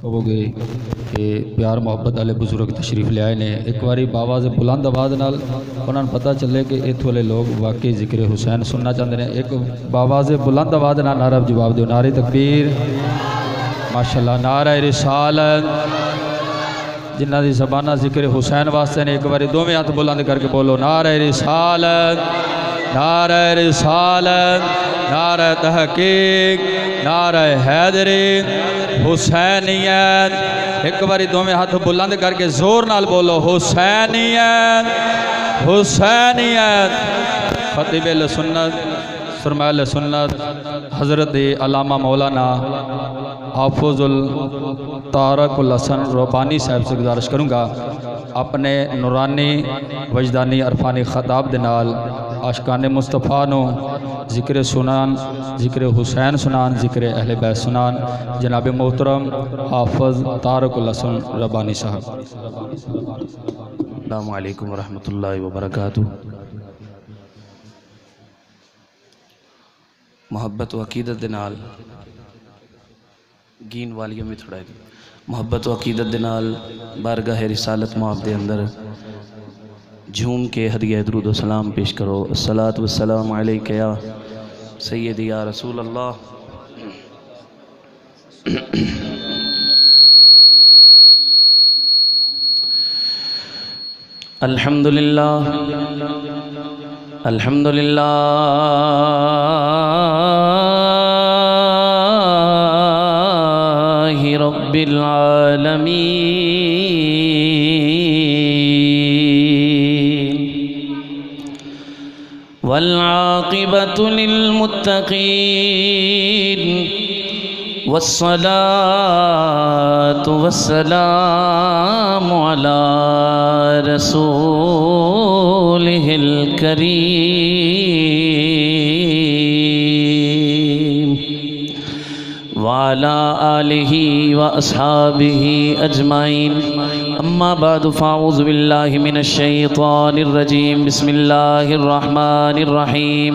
کہو گے کہ پیار محبت والے بزرگ تشریف لے آئے نے ایک باری باواز بلند آواز نال انہوں نے پتہ چلے کہ اتھے والے لوگ واقعی ذکر حسین سننا چاہتے ہیں۔ ایک باواز بلند آواز نال نعرہ جواب دیو، نعرہ تکبیر، ماشاءاللہ، نعرہ رسالت۔ جنہ دی زبانہ ذکر حسین واسطے نے ایک باری دوویں ہاتھ بلند کر کے بولو، نعرہ رسالت، نعرہ رسالت، نعرہ تحقیق، نعرہ حیدری، حسینیت۔ ایک باری دوویں ہاتھ بلند کر کے زور نال بولو، حسینیت، حسینیت۔ خطیب اہل سنت، سرمایہ اہل سنت حضرت علامہ مولانا حافظ الطارق الحسن ربانی صاحب سے گزارش کروں گا اپنے نورانی وجدانی عرفانی خطاب دنال عاشقان مصطفیٰ نو ذکر سنان، ذکر حسین سنان، ذکر اہل بیت سنان۔ جناب محترم حافظ طارق الحسن ربانی صاحب۔ السلام علیکم ورحمۃ اللہ وبرکاتہ۔ محبت و عقیدت دنال گین والیوں میں تھوڑا ہے، محبت و عقیدت دنال بارگاہ رسالت معاب دے اندر جھوم کے ہدیہ درود و سلام پیش کرو۔ الصلاۃ والسلام علیک یا سیدی یا رسول اللہ۔ الحمدللہ الحمدللہ رب العالمین والعاقبۃ للمتقین والصلاة والسلام على رسوله الكريم وعلى آله وأصحابه أجمعين، أما بعد فأعوذ بالله من الشيطان الرجيم، بسم الله الرحمن الرحيم،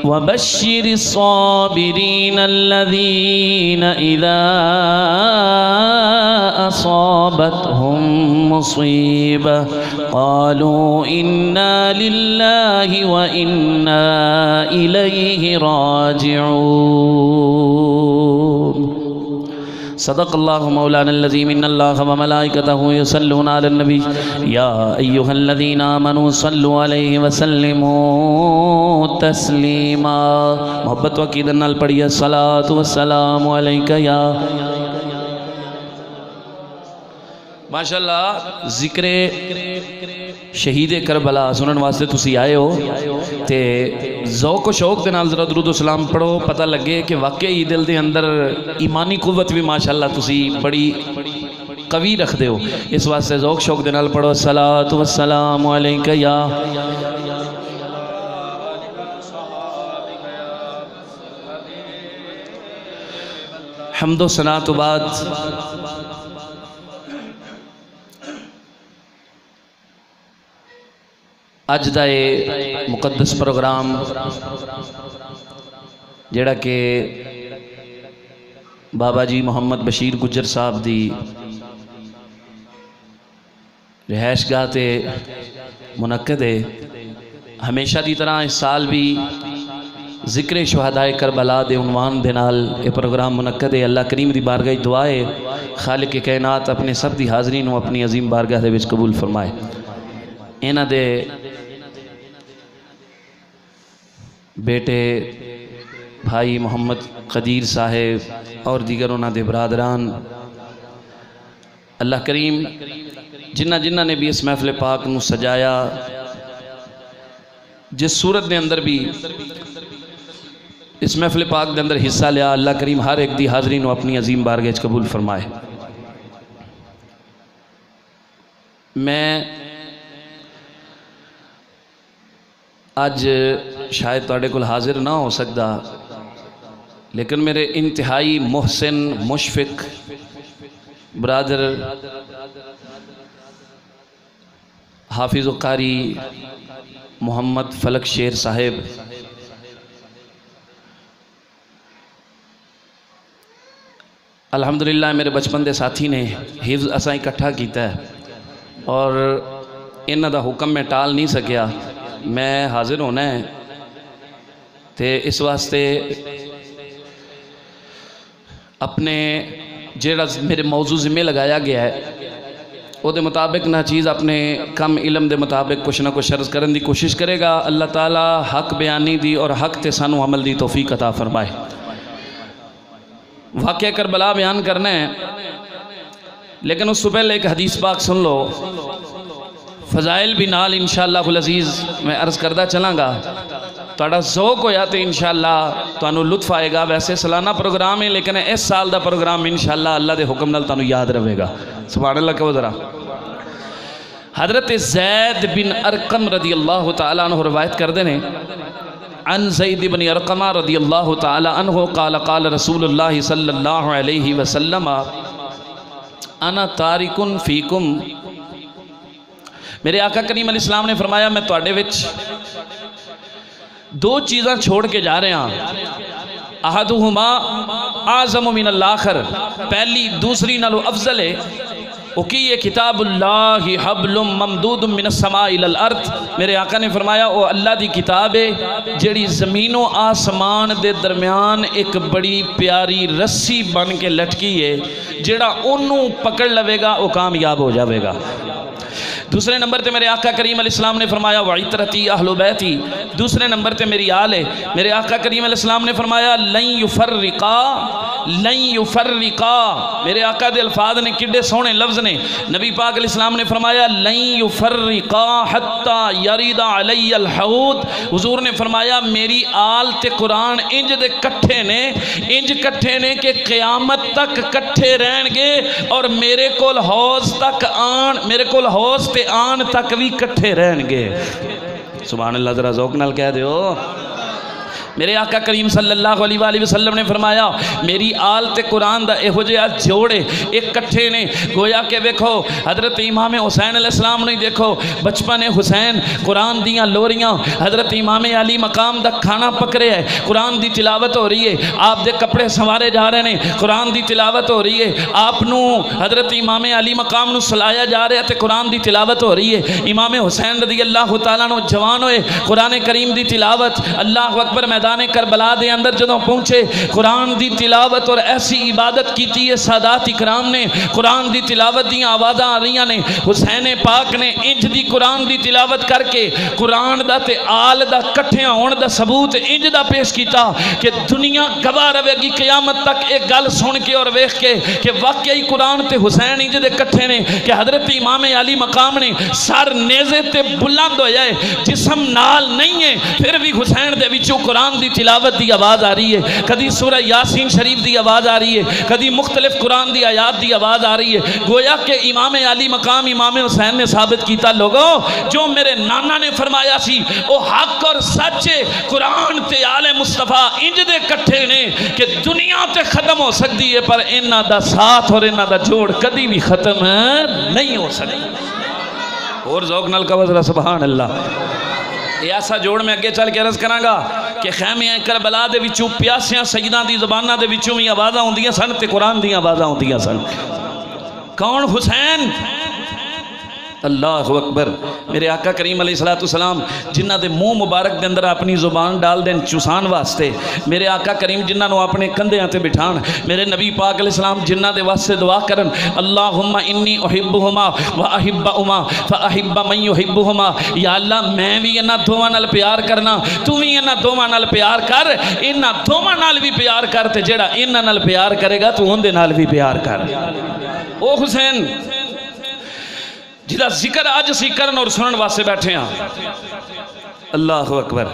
وبشر الصابرين الذين إذا أصابتهم مصيبة قالوا إنا لله وإنا إليه راجعون۔ صدق اللہ مولانا العظیم، ان اللہ وملائکتہ یصلون علی النبی یا ایہا الذین آمنوا صلوا علیہ وسلموا تسلیما۔ محبت و عقیدت نال پڑھیے، الصلاۃ والسلام علیک یا۔ ماشاءاللہ ذکر شہید کربلا سنن واسطے تسی آئے ہو تے ذوق و شوق دے نال ذرا درود و سلام پڑھو، پتہ لگے کہ واقعی دل دے اندر ایمانی قوت بھی ماشاءاللہ تسی بڑی قوی رکھ دے ہو، اس واسطے ذوق شوق دے نال پڑھو، الصلاۃ والسلام علیک یا۔ حمد و ثنا تو بعد اج دا یہ مقدس پروگرام جڑا کہ بابا جی محمد بشیر گجر صاحب دی رہائش گاہ تے منعقد ہے، ہمیشہ دی طرح اس سال بھی ذکر شہدائے کربلا دے عنوان دے نال یہ پروگرام منعقد ہے۔ اللہ کریم دی بارگاہ دعا ہے خالق کائنات اپنے سب دی حاضرین و اپنی عظیم بارگاہ دے وچ قبول فرمائے۔ اینا دے بیٹے بھائی محمد قدیر صاحب اور دیگر انہاں دے برادران، اللہ کریم جنہ نے بھی اس محفل پاک نو سجایا، جس صورت دے اندر بھی اس محفل پاک دے اندر حصہ لیا، اللہ کریم ہر ایک دی حاضرین و اپنی عظیم بارگاہ وچ قبول فرمائے۔ میں آج شاید تواڈے کول حاضر نہ ہو سکتا، لیکن میرے انتہائی محسن مشفق برادر حافظ و قاری محمد فلک شیر صاحب الحمدللہ میرے بچپن دے ساتھی نے حفظ اساں اکٹھا کیتا ہے اور انہاں دا حکم میں ٹال نہیں سکیا، میں حاضر ہونا ہے تے اس واسطے اپنے جیڑا میرے موضوع ذمہ لگایا گیا ہے وہ دے مطابق نہ چیز اپنے کم علم دے مطابق کچھ نہ کچھ عرض کرن دی کوشش کرے گا۔ اللہ تعالیٰ حق بیانی دی اور حق تے سانو عمل دی توفیق عطا فرمائے۔ واقعہ کربلا بیان کرنا ہے لیکن اس سے پہلے ایک حدیث پاک سن لو، فضائل بھی نال انشاءاللہ العزیز میں عرض کردہ چلاں گا، تھوڑا ذوق ہویا تو انشاءاللہ تانوں لطف آئے گا۔ ویسے سالانہ پروگرام ہے لیکن اس سال دا پروگرام انشاءاللہ اللہ دے حکم نال تانوں یاد رہے گا۔ سبحان اللہ کہو ذرا۔ حضرت زید بن ارقم رضی اللہ تعالیٰ عنہ روایت کر دینے، عن زید بن ارقم رضی اللہ تعالیٰ عنہ قال قال رسول اللہ صلی اللہ علیہ وسلم انا تارکن فیکم، میرے آقا کریم علیہ السلام نے فرمایا میں تواڈے وچ دو چیزاں چھوڑ کے جا رہے ہیں، احدہما اعظم من الآخر، پہلی دوسری نالو افضل ہے، وہ کی یہ کتاب اللہ حبل ممدود من السماء الى الارض، میرے آقا نے فرمایا وہ اللہ دی کتاب ہے جڑی زمین و آسمان دے درمیان ایک بڑی پیاری رسی بن کے لٹکی ہے، جڑا انہوں پکڑ لوے گا وہ کامیاب ہو جاوے گا۔ دوسرے نمبر تے میرے آقا کریم علیہ السلام نے فرمایا وعطرتی اہل بیتی، دوسرے نمبر تے میری آل ہے، میرے آقا کریم علیہ السلام نے فرمایا لن یفرقا، میرے آقا دے الفاظ نے کڈے سونے لفظ نے، نبی پاک علیہ السلام نے فرمایا لن یفرقا حتی یرید علی الحوض، حضور نے فرمایا میری آل تے قرآن انج دے کٹھے نے کہ قیامت تک کٹھے رہن گے اور میرے کول حوض تے آن تک بھی کٹھے رہن گے۔ سبحان اللہ، ذرا ذوق نال کہہ دیو۔ میرے آقا کریم صلی اللہ علیہ وآلہ وسلم نے فرمایا میری آل تے قرآن دا ایہو جہا جوڑے ایک کٹھے نے، گویا کہ دیکھو حضرت امام حسین علیہ السلام نے دیکھو بچپن حسین قرآن دیاں لوریاں، حضرت امام علی مقام دا کھانا پکڑے ہے، قرآن دی تلاوت ہو رہی ہے، آپ دے کپڑے سنوارے جا رہے ہیں، قرآن دی تلاوت ہو رہی ہے، آپ نو حضرت امام علی مقام نو سلایا جا رہا ہے تے قرآن دی تلاوت ہو رہی ہے۔ امام حسین رضی اللہ تعالیٰ نو جوان ہوئے، قرآن کریم دی تلاوت، اللہ اکبر، میدان کربلا دے اندر جدوں پہنچے قرآن دی تلاوت اور ایسی عبادت کیتی ہے سادات اکرام نے، قرآن دی تلاوت دی آوازاں آ رہی نے، حسین پاک نے انج دی قرآن دی تلاوت کر کے قرآن دا تے آل دا کٹھیاں ہون دا ثبوت انج دا پیش کیتا کہ دنیا گواہ رہے گی قیامت تک ایک گل سن کے اور ویکھ کے کہ واقعی قرآن تے حسین انج دے کٹھے نے کہ حضرت امام علی مقام نے سر نیزے تے بلند ہویا ہے، جسم نال نہیں ہے، پھر بھی حسین دے وچوں قرآن دی تلاوت دی آواز آ رہی ہے، کدی سورہ یاسین شریف دی آواز آ رہی ہے، کدی مختلف قرآن دی آیات دی آواز آ رہی ہے، گویا کہ امام علی مقام امام حسین نے ثابت کیتا لوگوں جو میرے نانا نے فرمایا سی وہ حق اور سچے، قرآن تے آل مصطفیٰ انج دے کٹھے نے کہ دنیا تے ختم ہو سکتی ہے پر انہاں دا ساتھ اور انہاں دا جوڑ کدی بھی ختم نہیں ہو سکتا۔ اور ذوق نال کہو ذرا سبحان اللہ۔ یہ ایسا جوڑ میں اگے چل کے عرض کراں گا کہ خیمے کربلا دے وچوں پیاسیاں سیداں دی زباناں دے وچوں بھی آوازاں ہوندیاں سن تے قرآن دی آوازاں ہوندیاں سن۔ کون؟ حسین۔ اللہ اکبر۔ میرے آقا کریم علیہ السلام جنہ دے منہ مبارک دے اندر اپنی زبان ڈال دین چوسان واسطے، میرے آقا کریم جنہ نو اپنے کندھیاں تے بٹھان، میرے نبی پاک علیہ السلام جنہ دے واسطے دعا کرن اللہم انی احبہما و احبہما فاحب من یحبہما، یا اللہ میں بھی انہاں دوواں نال پیار کرنا، تو بھی انہاں دوواں نال پیار کر، انہاں دوواں نال بھی پیار کر تے جیڑا انہاں نال پیار کرے گا تو اندے نال بھی پیار کر۔ او حسین جدا ذکر آج سی کرن اور سنن واسے بیٹھے ہیں۔ اللہ اکبر۔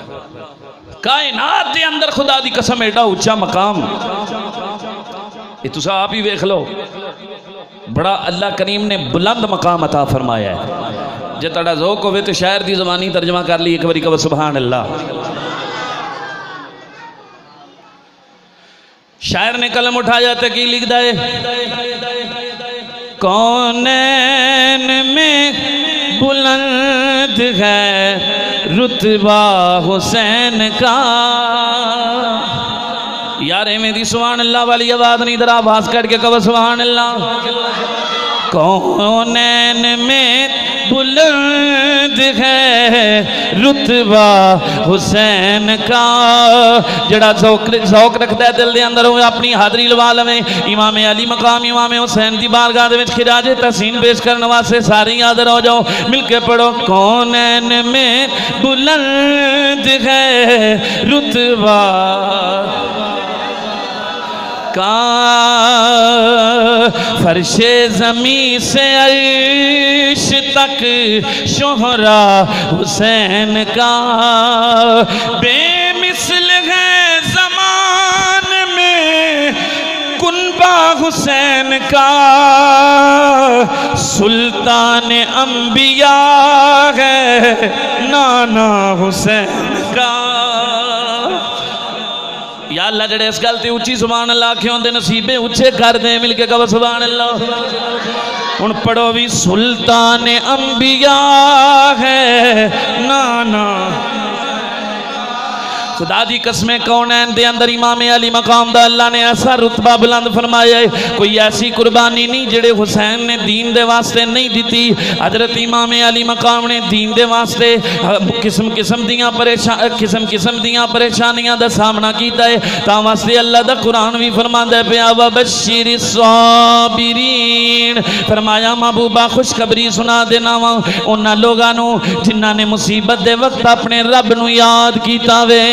کائنات دے اندر خدا دی قسم ایڈا اونچا مقام، یہ تسا آپ ہی ویکھ لو، بڑا اللہ کریم نے بلند مقام عطا فرمایا ہے۔ جے تڑا ذوق ہوئے تو شاعر دی زبانی ترجمہ کر لی ایک باری کہو سبحان اللہ۔ شاعر نے قلم اٹھایا تو کی لکھ دائے، کونین میں بلند ہے رتبہ حسین کا، یار ایویں دی سبحان اللہ والی آواز نہیں، ذرا آواز کر کے کہو سبحان اللہ۔ کونین میں بلند ہے رتبہ حسین کا، جڑا ذوق رکھتا ہے دل دے اندر ہوئے اپنی حاضری لوا لویں۔ امام علی مقام امام حسین دی بارگاہ دے وچ خراج تحسین پیش کرنے واسطے ساری حاضر ہو جاؤ، مل کے پڑھو کونین میں بلند ہے رتبہ کا، فرش زمین سے عرش تک شہرا حسین کا، بے مثل ہے زمان میں کنبہ حسین کا، سلطان انبیاء ہے نانا حسین کا۔ یا اللہ جڑے اس گل تے اچھی سبحان اللہ کیوں دے نصیبے اچھے کر دیں، مل کے کہو سبحان اللہ۔ ان پڑھو بھی سلطان انبیاء ہے نانا، خدا دی قسمیں کونین دے اندر امام علی مقام دا اللہ نے ایسا رتبہ بلند فرمایا ہے، کوئی ایسی قربانی نہیں جڑے حسین نے دین دے واسطے نہیں دیتی۔ حضرت امام علی مقام نے دین دے واسطے قسم قسم دیاں پریشانیاں دا سامنا کیتا ہے، تا واسطے اللہ دا قرآن بھی فرماندا ہے پیا وبشر الصابرین، فرمایا محبوبہ خوشخبری سنا دینا وا انہاں لوگاں نو جنہاں نے مصیبت دے وقت اپنے رب نو یاد کیتا وے،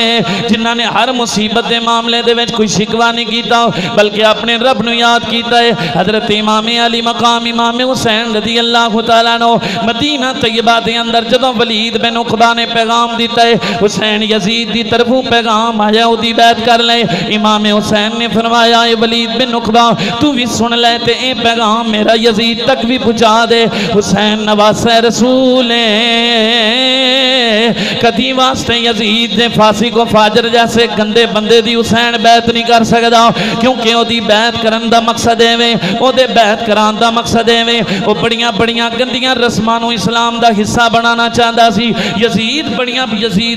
جنہاں نے ہر مصیبت دے معاملے دے وچ کوئی شکوہ نہیں کیتا بلکہ اپنے رب نو یاد کیتا ہے۔ حضرت امام علی مقام امام حسین رضی اللہ تعالیٰ عنہ مدینہ طیبہ دے اندر جدوں ولید بن عقبہ نے پیغام دیتا ہے حسین یزید دی طرفوں پیغام آیا او دی بیعت کر لے، امام حسین نے فرمایا اے ولید بن عقبہ تو بھی سن لے تے اے پیغام میرا یزید تک بھی پہنچا دے، حسین نواسہ رسول کدی واسطے یزید نے فاسی کو فاجر جیسے گندے بندے دی حسین بیعت نہیں کر سکدا، کیونکہ او دی بیعت کرن دا مقصد ہے او دے بیعت کران دا مقصد ہے او بڑیاں گندیاں رسماں نو اسلام دا حصہ بنانا چاہندا سی۔ یزید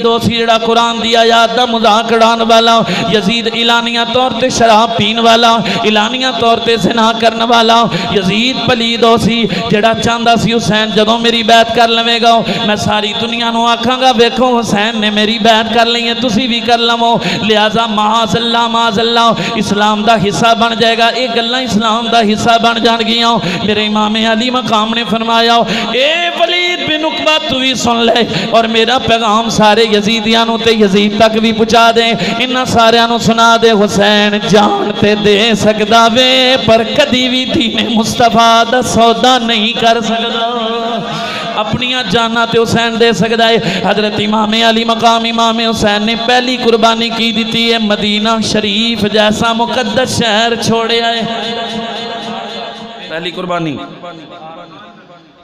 او سی جڑا قرآن دی آیات دا مذاق اڑان والا، یزید اعلانیہ طور تے شراب پین والا، اعلانیہ طور تے زنا کرن والا، یزید پلید او سی جڑا چاہندا سی حسین جدوں میری بیعت کر لوے گا میں ساری دنیا نو آکھاں گا ویکھو حسین نے میری بیعت کر لی ہے تسی بھی کر لو، لہذا معاذ اللہ اسلام دا حصہ بن جائے گا، ایک گلاں اسلام دا حصہ بن جان گیا۔ میرے امام علی مقام نے فرمایا اے ولید بن عقبہ تو بھی سن لے اور میرا پیغام سارے یزیدیاں نو تے یزید تک بھی پہنچا دے، انہاں ساریاں نو سنا دے حسین جان تے دے سکدا وے پر کدی بھی دین مصطفیٰ دا سودا نہیں کر سکدا، اپنیاں جانا تے حسین دے سکدا ہے۔ حضرت امام علی مقام امام حسین نے پہلی قربانی کی دیتی ہے، مدینہ شریف جیسا مقدس شہر چھوڑے آئے، پہلی قربانی۔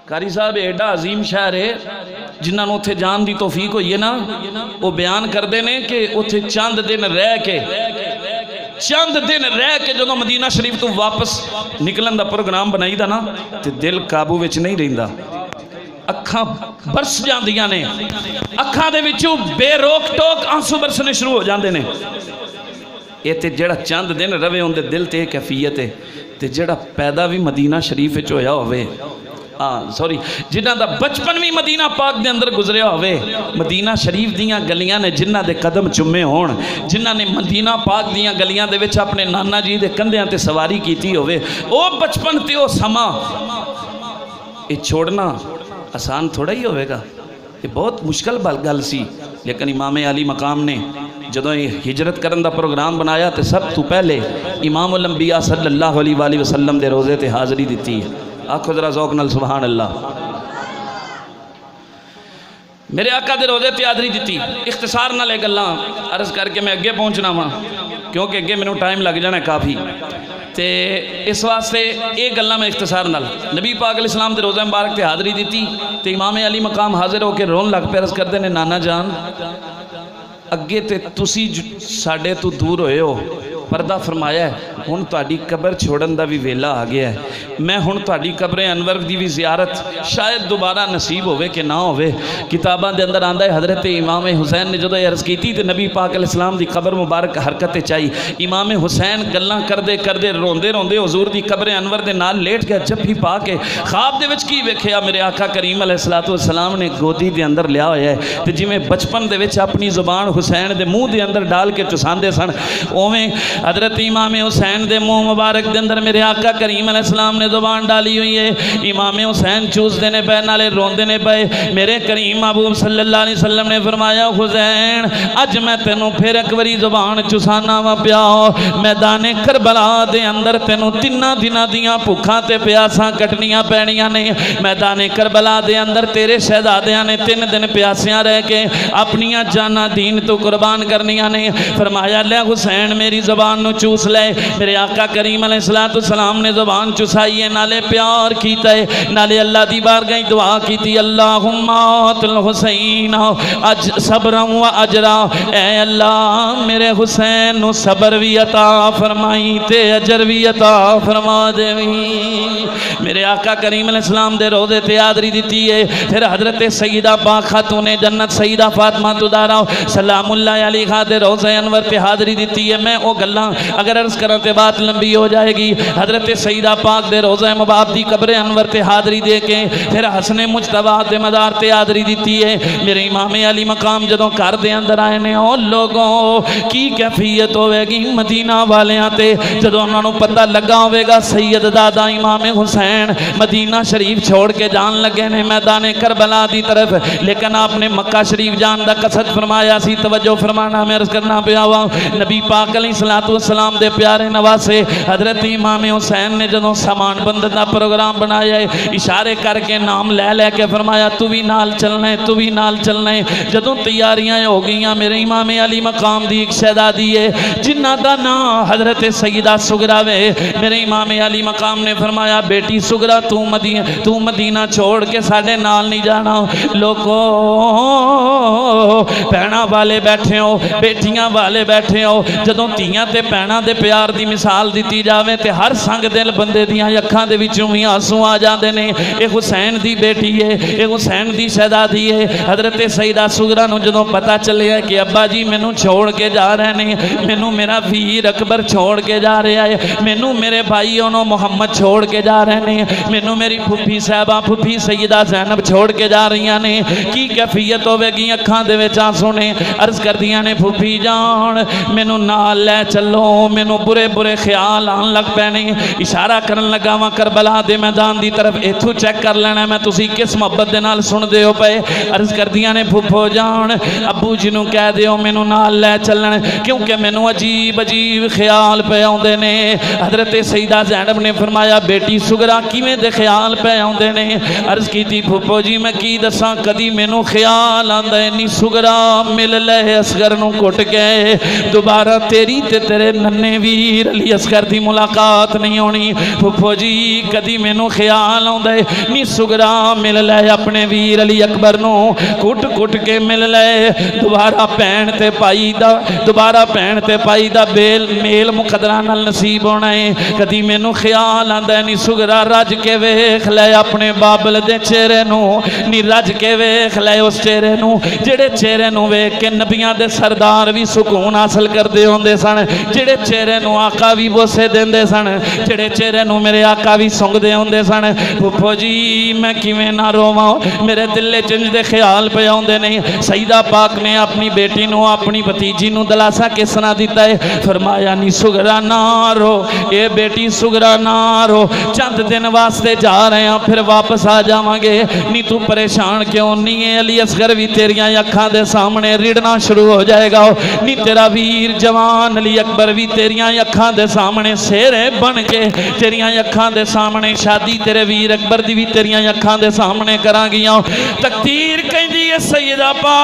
قاری صاحب ایڈا عظیم شہر ہے جنہاں نو اتھے جان دی توفیق ہوئی ہے نا، وہ بیان کر دینے کہ اتھے چند دن رہ کے جدوں مدینہ شریف تو واپس نکلن دا پروگرام بنائی دا نا تے دل قابو وچ نہیں رہندا، اکھاں برس جاندیاں نے، اکھاں دے وچوں بے روک ٹوک آنسو برسنے شروع ہو جاندے نے۔ یہ تے جڑا چند دن روے ہوندے دل تے کیفیت ہے تے جڑا پیدا بھی مدینہ شریف وچ ہویا ہوئے، جنہاں دا بچپن بھی مدینہ پاک دے اندر گزریا ہوئے، مدینہ شریف دیاں گلیاں نے جنہاں دے قدم چمے ہون، جنہاں نے مدینہ پاک دیاں گلیاں دے وچ اپنے نانا جی دے کندھیاں تے سواری کیتی ہوئے، او بچپن تے او سما یہ چھوڑنا آسان تھوڑا ہی ہوئے گا، یہ بہت مشکل گل سی، لیکن امام علی مقام نے جدوں ہجرت کرن دا پروگرام بنایا تے سب تو پہلے امام الانبیاء صلی اللہ علیہ وآلہ وسلم دے روزے تے حاضری دیتی ہے، آنکھو ذرا ذوق نال سبحان اللہ۔ میرے آقا دے روزے تے حاضری دیتی، اختصار نال ایک گلاں عرض کر کے میں اگے پہنچنا وا کیونکہ اگے مینوں ٹائم لگ جانا ہے کافی، تے اس واسطے ایک گلاں میں اختصار نال نبی پاک علیہ السلام دے روزہ مبارک تے حاضری دیتی تے امام علی مقام حاضر ہو کے رون لگ پہ عرض کردے نے نانا جان اگے تے تسی ساڑے تو دور ہوئے ہو، پردہ فرمایا ہے ہن تہاڈی قبر چھوڑن دا بھی ویلا آ گیا ہے. میں ہن تہاڈی قبر انور دی بھی زیارت شاید دوبارہ نصیب ہوے کہ نہ ہوے. کتاباں دے اندر آندا ہے حضرت امام حسین نے جدوں عرض کیتی تے نبی پاک علیہ السلام دی قبر مبارک حرکت چائی. امام حسین گلاں کردے کردے روندے روندے حضور دی قبر انور دے نال لیٹ گیا. جفی پا کے خواب دے وچ کی ویکھیا میرے آقا کریم علیہ السلام نے گودی دے اندر لیا ہویا ہے تے جویں بچپن دے وچ اپنی زبان حسین دے منہ دے اندر ڈال کے چساندے سن اوویں حضرت امام حسین دے منہ مبارک دے اندر میرے آقا کریم علیہ السلام نے زبان ڈالی ہوئی ہے. امام حسین چوسدے نے پے نالے روندے نے پے. میرے کریم محبوب صلی اللہ علیہ وسلم نے فرمایا حسین اج میں تینوں پھر ایک واری زبان چسانا وا پیا. میدان کربلا دے اندر تینوں تینا دناں دیاں بھوکاں تے پیاساں کٹنیاں پینیاں نے. میدان کربلا دے اندر تیرے شہزادیاں نے 3 دن پیاسیاں رہ کے اپنیاں جاناں دین تو قربان کرنیاں نے. فرمایا لے حسین میری زبان نو چوس لے. میرے آقا کریم علیہ السلام نے زبان چسائی ہے نالے پیار کیتا ہے نالے اللہ دی بارگاہ دعا کیتی اللہم آت الحسین اج صبرا و اجرا. اے اللہ میرے حسین نو صبر بھی عطا فرمائی تے اجر بھی عطا فرما دے. میرے آقا کریم علیہ السلام دے روضے تے حاضری دیتی ہے. پھر حضرت سیدہ پاک خاتون جنت سیدہ فاطمہ تدارا سلام اللہ علیہا دے روضے انور تے حاضری دیتی ہے. میں او گلاں اگر عرض کرن تے بات لمبی ہو جائے گی. حضرت سیدہ پاک دے روضہ مبارک دی قبر انور تے حاضری دے کے پھر حسن مجتبی دے مزار تے حاضری دیتی ہے. میرے امام علی مقام جدوں گھر دے اندر آئے نے او لوگوں کی کیفیت ہوے گی مدینہ والیاں تے جدوں انہاں نوں پتہ لگا ہوے گا سید دادا امام حسین مدینہ شریف چھوڑ کے جان لگے نے میدان کربلا دی طرف. لیکن آپ نے مکہ شریف جان دا قصد فرمایا سی. توجہ فرمانا میں عرض کرنا پیا وا نبی پاک علیہ السلام دے پیارے نواسے حضرت امام حسین نے جدوں سامان بند دا پروگرام بنایا ہے اشارے کر کے نام لے لے کے فرمایا تو بھی نال چلنا ہے تو بھی نال چلنا ہے. جدوں تیاریاں ہو گئیاں میرے امام علی مقام دی ایک شہزادی ہے جنہ دا نام حضرت سیدہ سغرا وے. میرے امام علی مقام نے فرمایا بیٹی سغرا تو مدینہ چھوڑ کے ساڈے نال نہیں جانا. لوگوں بہناں والے بیٹھے ہو بیٹیاں والے بیٹھے ہو جدوں تیاں تے بہناں دے پیار دی مثال دیتی جاوے تے ہر سنگ دل بندے دیاں اکھاں دے وچوں ہی آنسو آ جاندے نے. اے حسین دی بیٹی ہے اے حسین دی شہزادی ہے. حضرت سیدہ سغرا نو جدوں پتہ چلیا کہ ابا جی مینوں چھوڑ کے جا رہے نے مینوں میرا ویر اکبر چھوڑ کے جا رہا ہے مینوں میرے بھائی انہوں محمد چھوڑ کے جا رہے نے مینوں میری پھپھی صاحبہ پھپھی سیدہ زینب چھوڑ کے جا رہی نے کی کیفیت ہوے گی اکھاں دے وچ آنسو نے. عرض کردیاں نے پھپھی جان مینوں نال لے چلو مینوں برے برے خیال آن لگ پینے. اشارہ کرن لگا وا کربلا دے میدان دی طرف ایتھوں چیک کر لینا میں تسی کس محبت دے نال سن دے ہو پے. عرض کردیاں نے پھپھو جان ابو جی نوں کہہ دیو مینوں نال لے چلن کیونکہ مینوں عجیب عجیب خیال پے آوندے نے. حضرت سیدہ زینب نے فرمایا بیٹی سغرا کیویں دے خیال پے آوندے نے. عرض کیتی پھپھو جی میں کی دساں کدی مینوں خیال آندا ہے نہیں سغرا مل لے اصغر نوں کٹ کے دوبارہ تیری تے تیرے ننے ویر علی اصغر دی ملاقات نہیں ہونی. پھپھو جی کدی مینوں خیال آندا ہے نہیں سغرا مل لے اپنے ویر علی اکبر نوں کٹ کٹ کے مل لے دوبارہ بہن تے پائی دا میل مقدرہ نال نصیب ہونا ہے. کدی مینوں خیال آندا ہے نہیں سغرا رج کے ویکھ لے اپنے بابل دے چہرے نوں نہیں رج کے ویکھ لے اس چہرے نوں جڑے چہرے نوں ویکھ کے نبیاں دے سردار بھی سکون حاصل کردے ہوندے سن جڑے چہرے نوں آقا بھی بوسے دیندے سن جڑے چہرے نوں میرے آقا بھی سنگدے ہوندے سن. پھپھو جی میں کیویں نہ روواں میرے دل وچ انج دے خیال پے آوندے نہیں. سیدہ پاک نے اپنی بیٹی نوں اپنی بھتیجی نوں دلاسا کس طرح دیتا ہے فرمایا نہیں سغرا نہ رو اے بیٹی سغرا نہ رو چند دن واسطے جا رہے ہیں پھر واپس آ جاواں گے نہیں تو پریشان کیوں نہیں ہے علی اصغر بھی تیریاں اکھاں دے سامنے ریڑنا شروع ہو جائے گا نہیں تیرا ویر جوان علی اکبر بھی تیریاں اکھاں دے سامنے سیرے بن کے تیریاں اکھاں دے سامنے شادی تیرے ویر اکبر دی بھی تیریاں اکھاں دے سامنے کراں گیاں. تقدیر کہندی ہے سیدہ پاک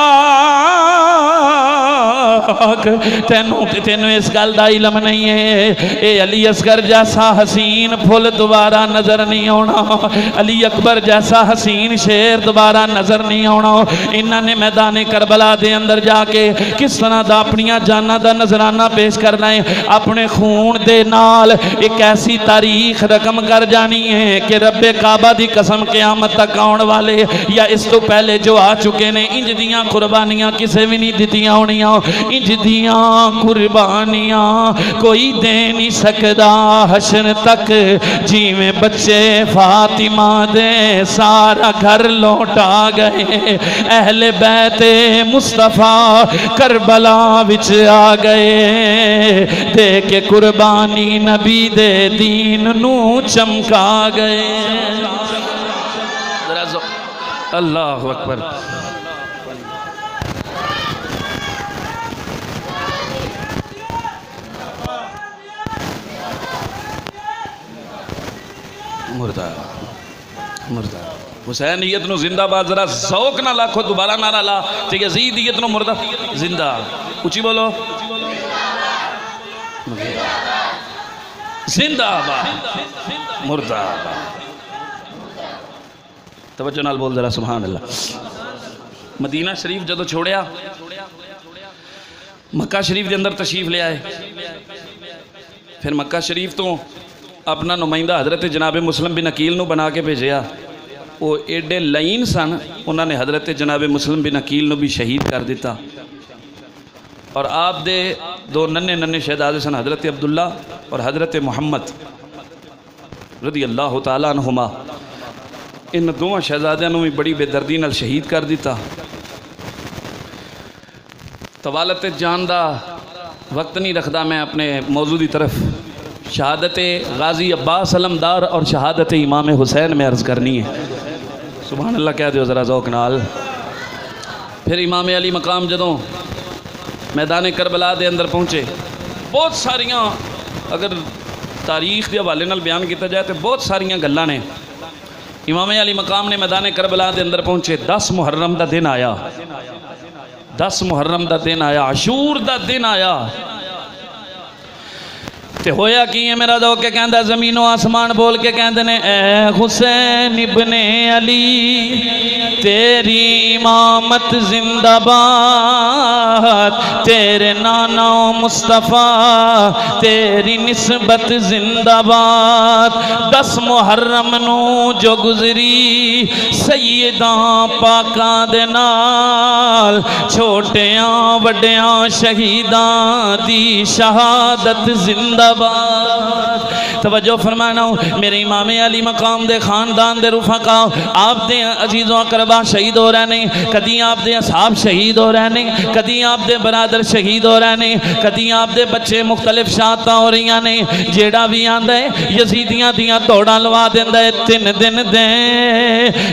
پاک تینوں اس گل دا علم نہیں ہے اے علی اصغر جیسا حسین پھول دوبارہ نظر نہیں آنا علی اکبر جیسا حسین شیر دوبارہ نظر نہیں آنا انہاں نے میدان کربلا دے اندر جا کے کس طرح دا اپنیاں جانہ دا نظرانہ پیش کرنا ہے اپنے خون دے نال ایک ایسی تاریخ رقم کر جانی ہے کہ رب کعبہ دی قسم قیامت تک آن والے یا اس تو پہلے جو آ چکے نے انج دیاں قربانیاں کسے بھی نہیں دیتیاں ہونیاں انج دیاں قربانیاں کوئی دے نہیں سکدا حشر تک جی میں بچے فاطمہ دے سارا گھر لوٹا گئے اہل بیت مصطفیٰ کربلا وچ آ گئے دے کے قربانی نبی دے دین نو چمکا گئے اللہ اکبر مردہ مردہ حسینیت نو زندہ باد ذرا ذوق نہ لاکھو دوبارہ نعرہ لا ٹھیک ہے یزیدیت نو مردہ زندہ اونچی بولو زندہ باد مردہ توجہ نال بول ذرا سبحان اللہ مدینہ شریف جدو چھوڑیا مکہ شریف دے اندر تشریف لے آئے پھر مکہ شریف تو اپنا نمائندہ حضرت جناب مسلم بن عقیل نو بنا کے بھیجیا وہ ایڈے لائن سن انہوں نے حضرت جناب مسلم بن عقیل نو بھی شہید کر دیتا اور آپ دے دو ننے ننے شہزادے سن حضرت عبداللہ اور حضرت محمد رضی اللہ تعالیٰ عنہما ان دونوں شہزادیاں نو بھی بڑی بے دردی نال شہید کر دیتا طوالت جان دا وقت نہیں رکھدا میں اپنے موضوع دی طرف شہادت غازی عباس علمدار اور شہادت امام حسین میں عرض کرنی ہے سبحان اللہ کہہ دیو ذرا ذوق نال پھر امام علی مقام جدوں میدان کربلا دے اندر پہنچے بہت ساریاں اگر تاریخ دے حوالے نال بیان کیتا جائے تو بہت ساریاں گلاں نے امام علی مقام نے میدان کربلا دے اندر پہنچے 10 محرم دا دن آیا 10 محرم دا دن آیا عاشور دا دن آیا تے ہویا کی ہے میرا دو کہ کہندہ زمین و آسمان بول کے کہندے نے اے حسین ابن علی تیری امامت زندہ باد تیرے نانا مصطفیٰ تیری نسبت زندہ باد 10 محرم نو جو گزری سیداں پاکاں دے نال چھوٹیاں وڈیاں شہیداں دی شہادت زندہ توجہ فرمانا میرے امام علی مقام دے خاندان دے رفقا آپ دے عزیزوں اقربا شہید ہو رہے ہیں کدی آپ دے اصحاب شہید ہو رہے ہیں کدی آپ دے برادر شہید ہو رہے ہیں کدی آپ دے بچے مختلف شہادتاں ہو رہی ہیں جیڑا بھی آندا ہے یزیدیاں دیاں دوڑاں لوا دیندا ہے 3 دن دے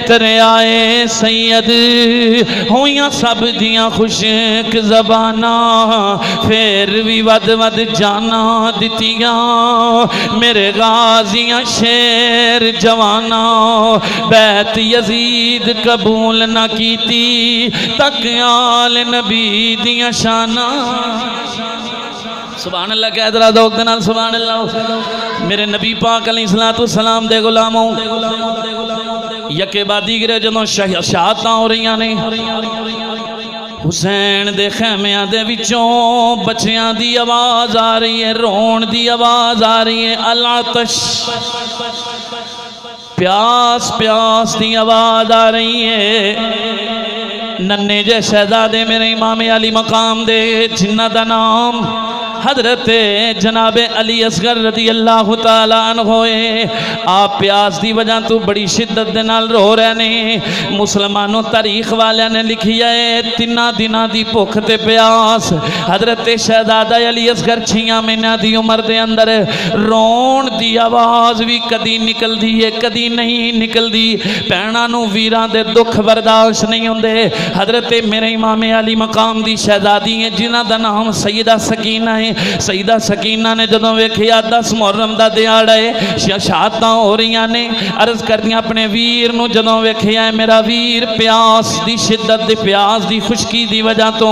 تیرے آئے سید ہویاں سب دیاں خشک زباناں پھر بھی ود ود جانا دتیاں میرے غازیاں شیر جواناں بیت یزید قبول نہ کیتی تک آل نبی دیاں شاناں سبحان اللہ کہہ درہ دوک دنال سبحان اللہ میرے نبی پاک علیہ السلام دے غلاموں یکے بادی گرے جنہوں شہادتاں ہو رہی ہیں حسین دے خیمیاں دے وچوں بچیاں دی آواز آ رہی ہے رون دی آواز آ رہی ہے العطش پیاس پیاس دی آواز آ رہی ہے ننے جے شہزادے میرے امام علی مقام دے جنہ دا نام حضرت جناب علی اصغر رضی اللہ تعالیٰ عنہ ہوئے آپ پیاس دی وجہ تو بڑی شدت دے نال رو رہے نے مسلمانوں تاریخ والے نے لکھی ہے 3 دنوں دی بھوک تے پیاس حضرت شہزادہ علی اصغر 6 مہینے دی عمر دے اندر رون دی آواز بھی کدی نکل دی ہے کدی نہیں نکل دی بہناں نو ویراں دے دکھ برداشت نہیں ہوندے حضرت میرے امام علی مقام دی شہزادی ہیں جنہ دا نام سیدہ سکینہ ہے سیدہ سکینہ نے جدوں ویکھیا 10 محرم دا دیہاڑا ہے شہادتاں ہو رہیاں نے عرض کردیاں اپنے ویر نو جدوں ویکھیا میرا ویر پیاس دی شدت دی پیاس دی خشکی دی وجہ تو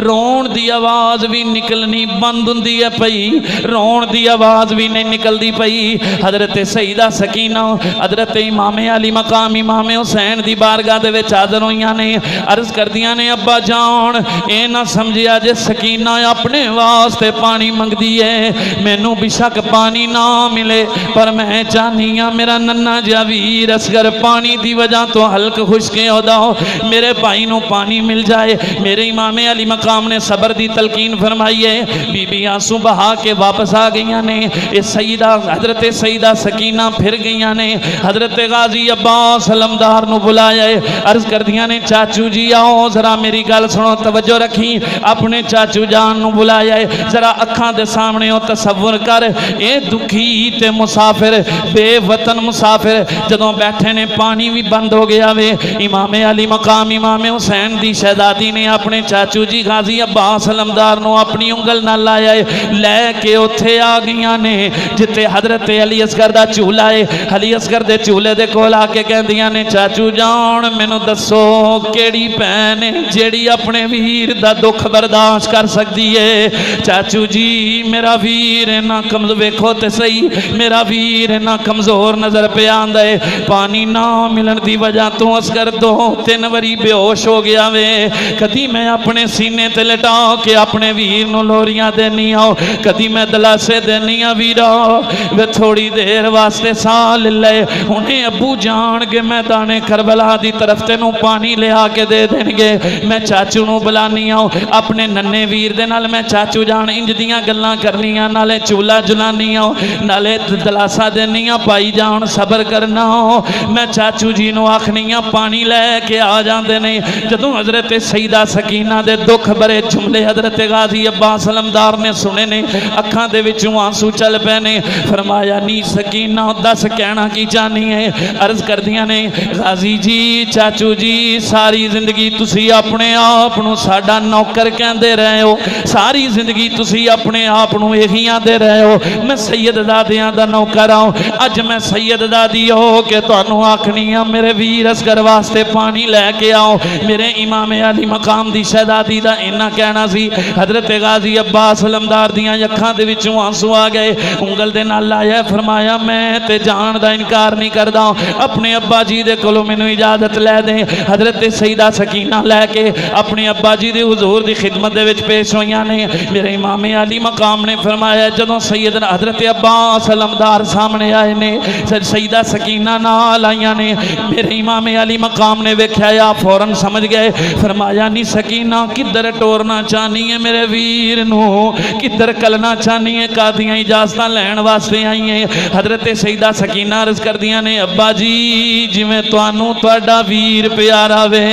رون دی آواز بھی نکلنی بند ہوندی ہے پئی رون دی آواز بھی نہیں نکلدی پئی حضرت سیدہ سکینہ حضرت امام علی مقام امام حسین دی بارگاہ دے وچ حاضر ہوئیاں نے عرض کردیاں نے ابا جان اے نہ سمجھیا جے سکینہ اپنے واسطے پانی منگدی ہے مینوں بے شک پانی نہ ملے پر میں چاہنی ہاں میرا ننھا جا ویر اصغر پانی دی وجہ تو حلق خشکے ہودا ہو میرے بھائی نو پانی مل جائے میرے امام علی مقام نے صبر دی تلقین فرمائی ہے بی بی آنسو بہا کے واپس آ گئیاں نے سیدہ حضرت سیدہ سکینہ پھر گئیاں نے حضرت غازی عباس علمدار نو بلایا ہے عرض کر دیاں نے چاچو جی آؤ ذرا میری گل سنو توجہ رکھی اپنے چاچو جان نو بلایا ہے ذرا اکھاں دے سامنے ہو تصور کر اے دکھی تے مسافر بے وطن مسافر جدوں بیٹھے نے پانی بھی بند ہو گیا وے امام علی مقام امام حسین دی شہزادی نے اپنے چاچو جی غازی عباس علمدار نو اپنی انگل نہ لایا ہے لے کے اتھے آ گئیاں نے جتے حضرت علی اصغر دا چولہا ہے علی اصغر دے چولہے دے کول آ کے کہندیاں نے چاچو جان مینوں دسو کیڑی بہن ہے جیڑی اپنے ویر دا دکھ برداشت کر سکدی ہے چاچو جی میرا ویر نہ کمزور ویکھو تے صحیح میرا ویر نہ کمزور نظر پہ آندا ہے پانی نہ ملن دی وجہ تو اصغر 2-3 واری بے ہوش ہو گیا وے کدی میں اپنے سینے تے لٹا کے اپنے ویر نو لوریاں دینی آؤ کدی میں دلاسے دینی آ ویرا وے تھوڑی دیر واسطے سا لے انہیں ابو جان کے میدان کربلا دی طرف تینوں پانی لے آ کے دے دیں گے میں چاچو نو بلانی آؤ اپنے ننے ویر دے نال میں چاچو جان انج دیاں گلاں کرنیاں نالے چولہا جلانی آؤ نالے دلاسا دینیاں پائی جان صبر کرنا ہو میں چاچو جی نو آکھنیاں پانی لے کے آ جاندے نہیں جدوں حضرت سیدہ سکینہ دے دکھ برے جملے حضرت غازی عباس علمدار نے سنے نے اکھاں دے وچوں آنسو چل پے نے فرمایا نی سکینہ دس کہنا کی چاہنی ہے عرض کر دیاں نے غازی جی چاچو جی ساری زندگی تسی اپنے آپ نو ساڈا نوکر کہندے رہے ہو ساری زندگی تسی اپنے آپ نو ایہیاں دے رہے ہو میں سید دادیاں دا نوکر ہوں اج میں سید دادی ہو کہ تانوں آکھنیاں میرے ویر اصغر واسطے پانی لے کے آؤ میرے امام علی مقام دی شہزادی دا انہاں کہنا سی حضرت غازی عباس علمدار دیاں اکھاں دے وچوں آنسو آ گئے انگل دے نال لایا فرمایا میں تے جان دا انکار نہیں کردا اپنے ابا جی دے کولوں مینوں اجازت لے دیں حضرت سیدہ سکینہ لے کے اپنے ابا جی دے حضور دی خدمت دے وچ پیش ہویاں نے میرے امام علی مقام نے فرمایا جدوں سیدنا حضرت عباس علمدار سامنے آئے نے سیدہ سکینہ نال آئیاں نے میرے امام علی مقام نے ویکھیا یا فوراً سمجھ گئے فرمایا نی سکینہ کدھر ٹورنا چاہنی ہے میرے ویر نو کدھر کلنا چاہنی ہے قادیاں اجازتاں لین واسطے آئی ہیں حضرت سیدہ سکینہ عرض کر دیاں نے ابا جی جویں تانوں تہاڈا ویر پیارا وے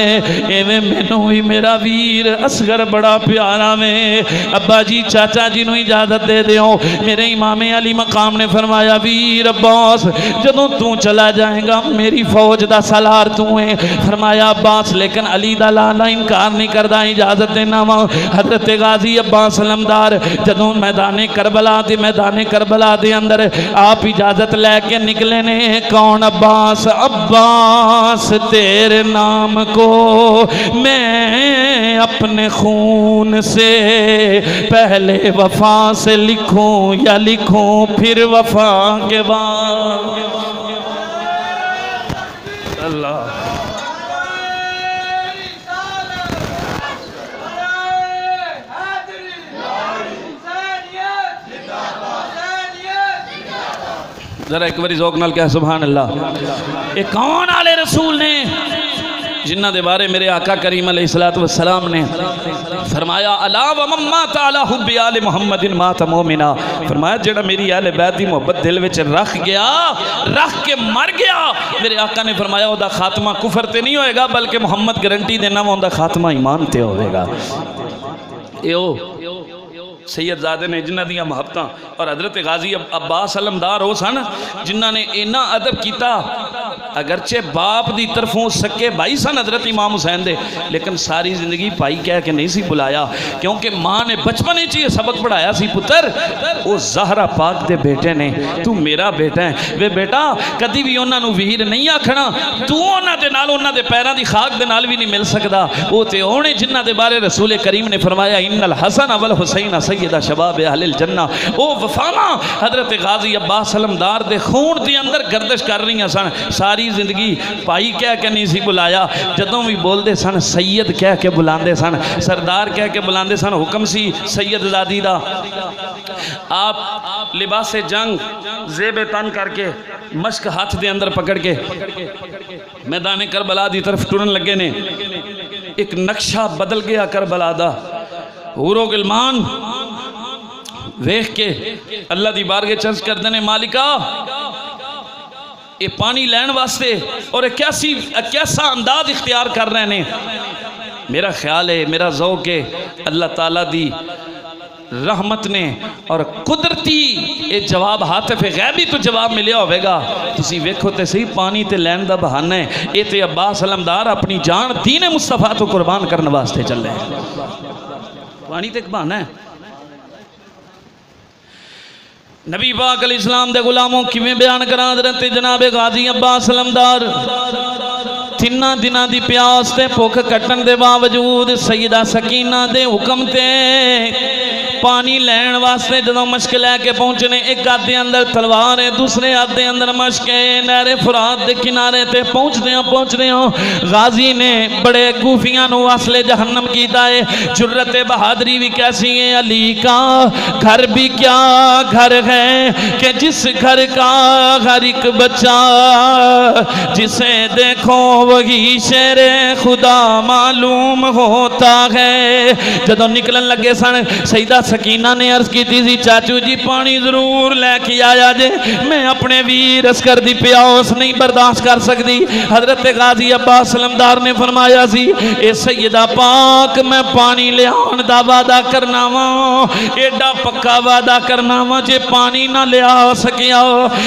ایویں مینوں ہی میرا ویر اصغر بڑا پیارا وے ابا جی چاچا جی نو اجازت دے دیو میرے امام علی مقام نے فرمایا ویر عباس جدوں تو چلا جائے گا میری فوج دا سالار تو ہے فرمایا عباس لیکن علی دا لالا انکار نہیں کردا اجازت دینا وا حضرت غازی عباس علمدار جدوں میدان کربلا دے اندر آپ اجازت لے کے نکلے نے کون عباس عباس تیرے نام کو میں اپنے خون سے پہلے وفا سے لکھوں یا لکھوں پھر وفا کے بعد اللہ ذرا ایک باری ذوق نال کہہ سبحان اللہ یہ کون آلے رسول نے جنہ دے بارے میرے آقا کریم علیہ السلام نے فرمایا الا ومن مات علی حب آل محمد مات مومنا فرمایا جڑا میری اہل بیت دی محبت دل وچ رکھ گیا رکھ کے مر گیا میرے آقا نے فرمایا او دا خاتمہ کفر تے نہیں ہوئے گا بلکہ محمد گارنٹی دینا وہ دا خاتمہ ایمان تے ہوئے گا سید زادے نے جنہ دیا محبتاں اور حضرت غازی عباس علمدار ہو سن جنہ نے اینا ادب کیتا اگرچہ باپ دی طرفوں سکے بھائی سن حضرت امام حسین دے لیکن ساری زندگی پائی کہہ کے نہیں سی بلایا کیونکہ ماں نے بچپنے چیئے سبق پڑھایا سی پتر او زہرہ پاک دے بیٹے نے تو میرا بیٹا ہے وے بیٹا کدی بھی انہاں نو ویر نہیں آکھنا تو انہاں دے نال انہاں دے پیران دی خاک دے نال بھی نہیں مل سکدا او تے اونے جنہ دے بارے رسول کریم نے فرمایا ان الحسن والحسین سیدہ شباب اہل الجنہ او وفانا حضرت غازی عباس علمدار دے خون دے اندر گردش کر رہی ہیں سن ساری زندگی پائی کہہ کے نہیں سی بلایا جدوں بھی بول دے سن سید کہہ کے بلاندے سن سردار کہہ کے بلاندے سن حکم سی سید زادی دا آپ لباس جنگ زیب تن کر کے مشک ہاتھ دے اندر پکڑ کے میدان کربلا دی طرف ٹرن لگے نے ایک نقشہ بدل گیا کربلا دا حور و غلمان ویکھ کے اللہ دی بارگاہ چرچ کر دینے مالکہ یہ پانی لین واسطے اور کیسا انداز اختیار کر رہے ہیں میرا خیال ہے میرا ذوق ہے اللہ تعالیٰ دی رحمت نے اور قدرتی یہ جواب حاطف غیبی تو جواب ملیا ہوئے گا تسی ویکھو تے صحیح پانی تے لین دا بہانہ ہے یہ تے عباس علمدار اپنی جان دین مصطفیٰ تو قربان کرنے واسطے چل رہے ہیں پانی تے ایک بہانہ ہے نبی پاک علیہ السلام دے غلاموں کی میں بیان کرا حضرت جناب غازی عباس علمدار تینہ دنہ دی پیاس تے پوکھ کٹن دے باوجود سیدہ سکینہ دے حکم تے پانی لین واسطے جدوں مشک لے کے پہنچنے ایک ہاتھ دے اندر تلوار ہے دوسرے ہاتھ دے اندر مشک ہے نہر فرات دے کنارے تے پہنچ دے غازی نے بڑے کوفیاں نو واسلے جہنم کیتا ہے جرت بہادری بھی کیسی ہے علی کا گھر بھی کیا گھر ہے کہ جس گھر کا ہر ایک بچہ جسے دیکھو وہی شیر خدا معلوم ہوتا ہے جدوں نکلن لگے سن سیدہ سکینہ نے عرض کی تھی چاچو جی پانی ضرور لے کے آیا جے میں اپنے ویر اسکر دی پیاس نہیں برداشت کر سکتی حضرت غازی عباس علمدار نے فرمایا سی اے سیدہ پاک میں پانی لے آن دا وعدہ کرنا وا ایڈا پکا وعدہ کرنا وا جے پانی نہ لے آ سکیا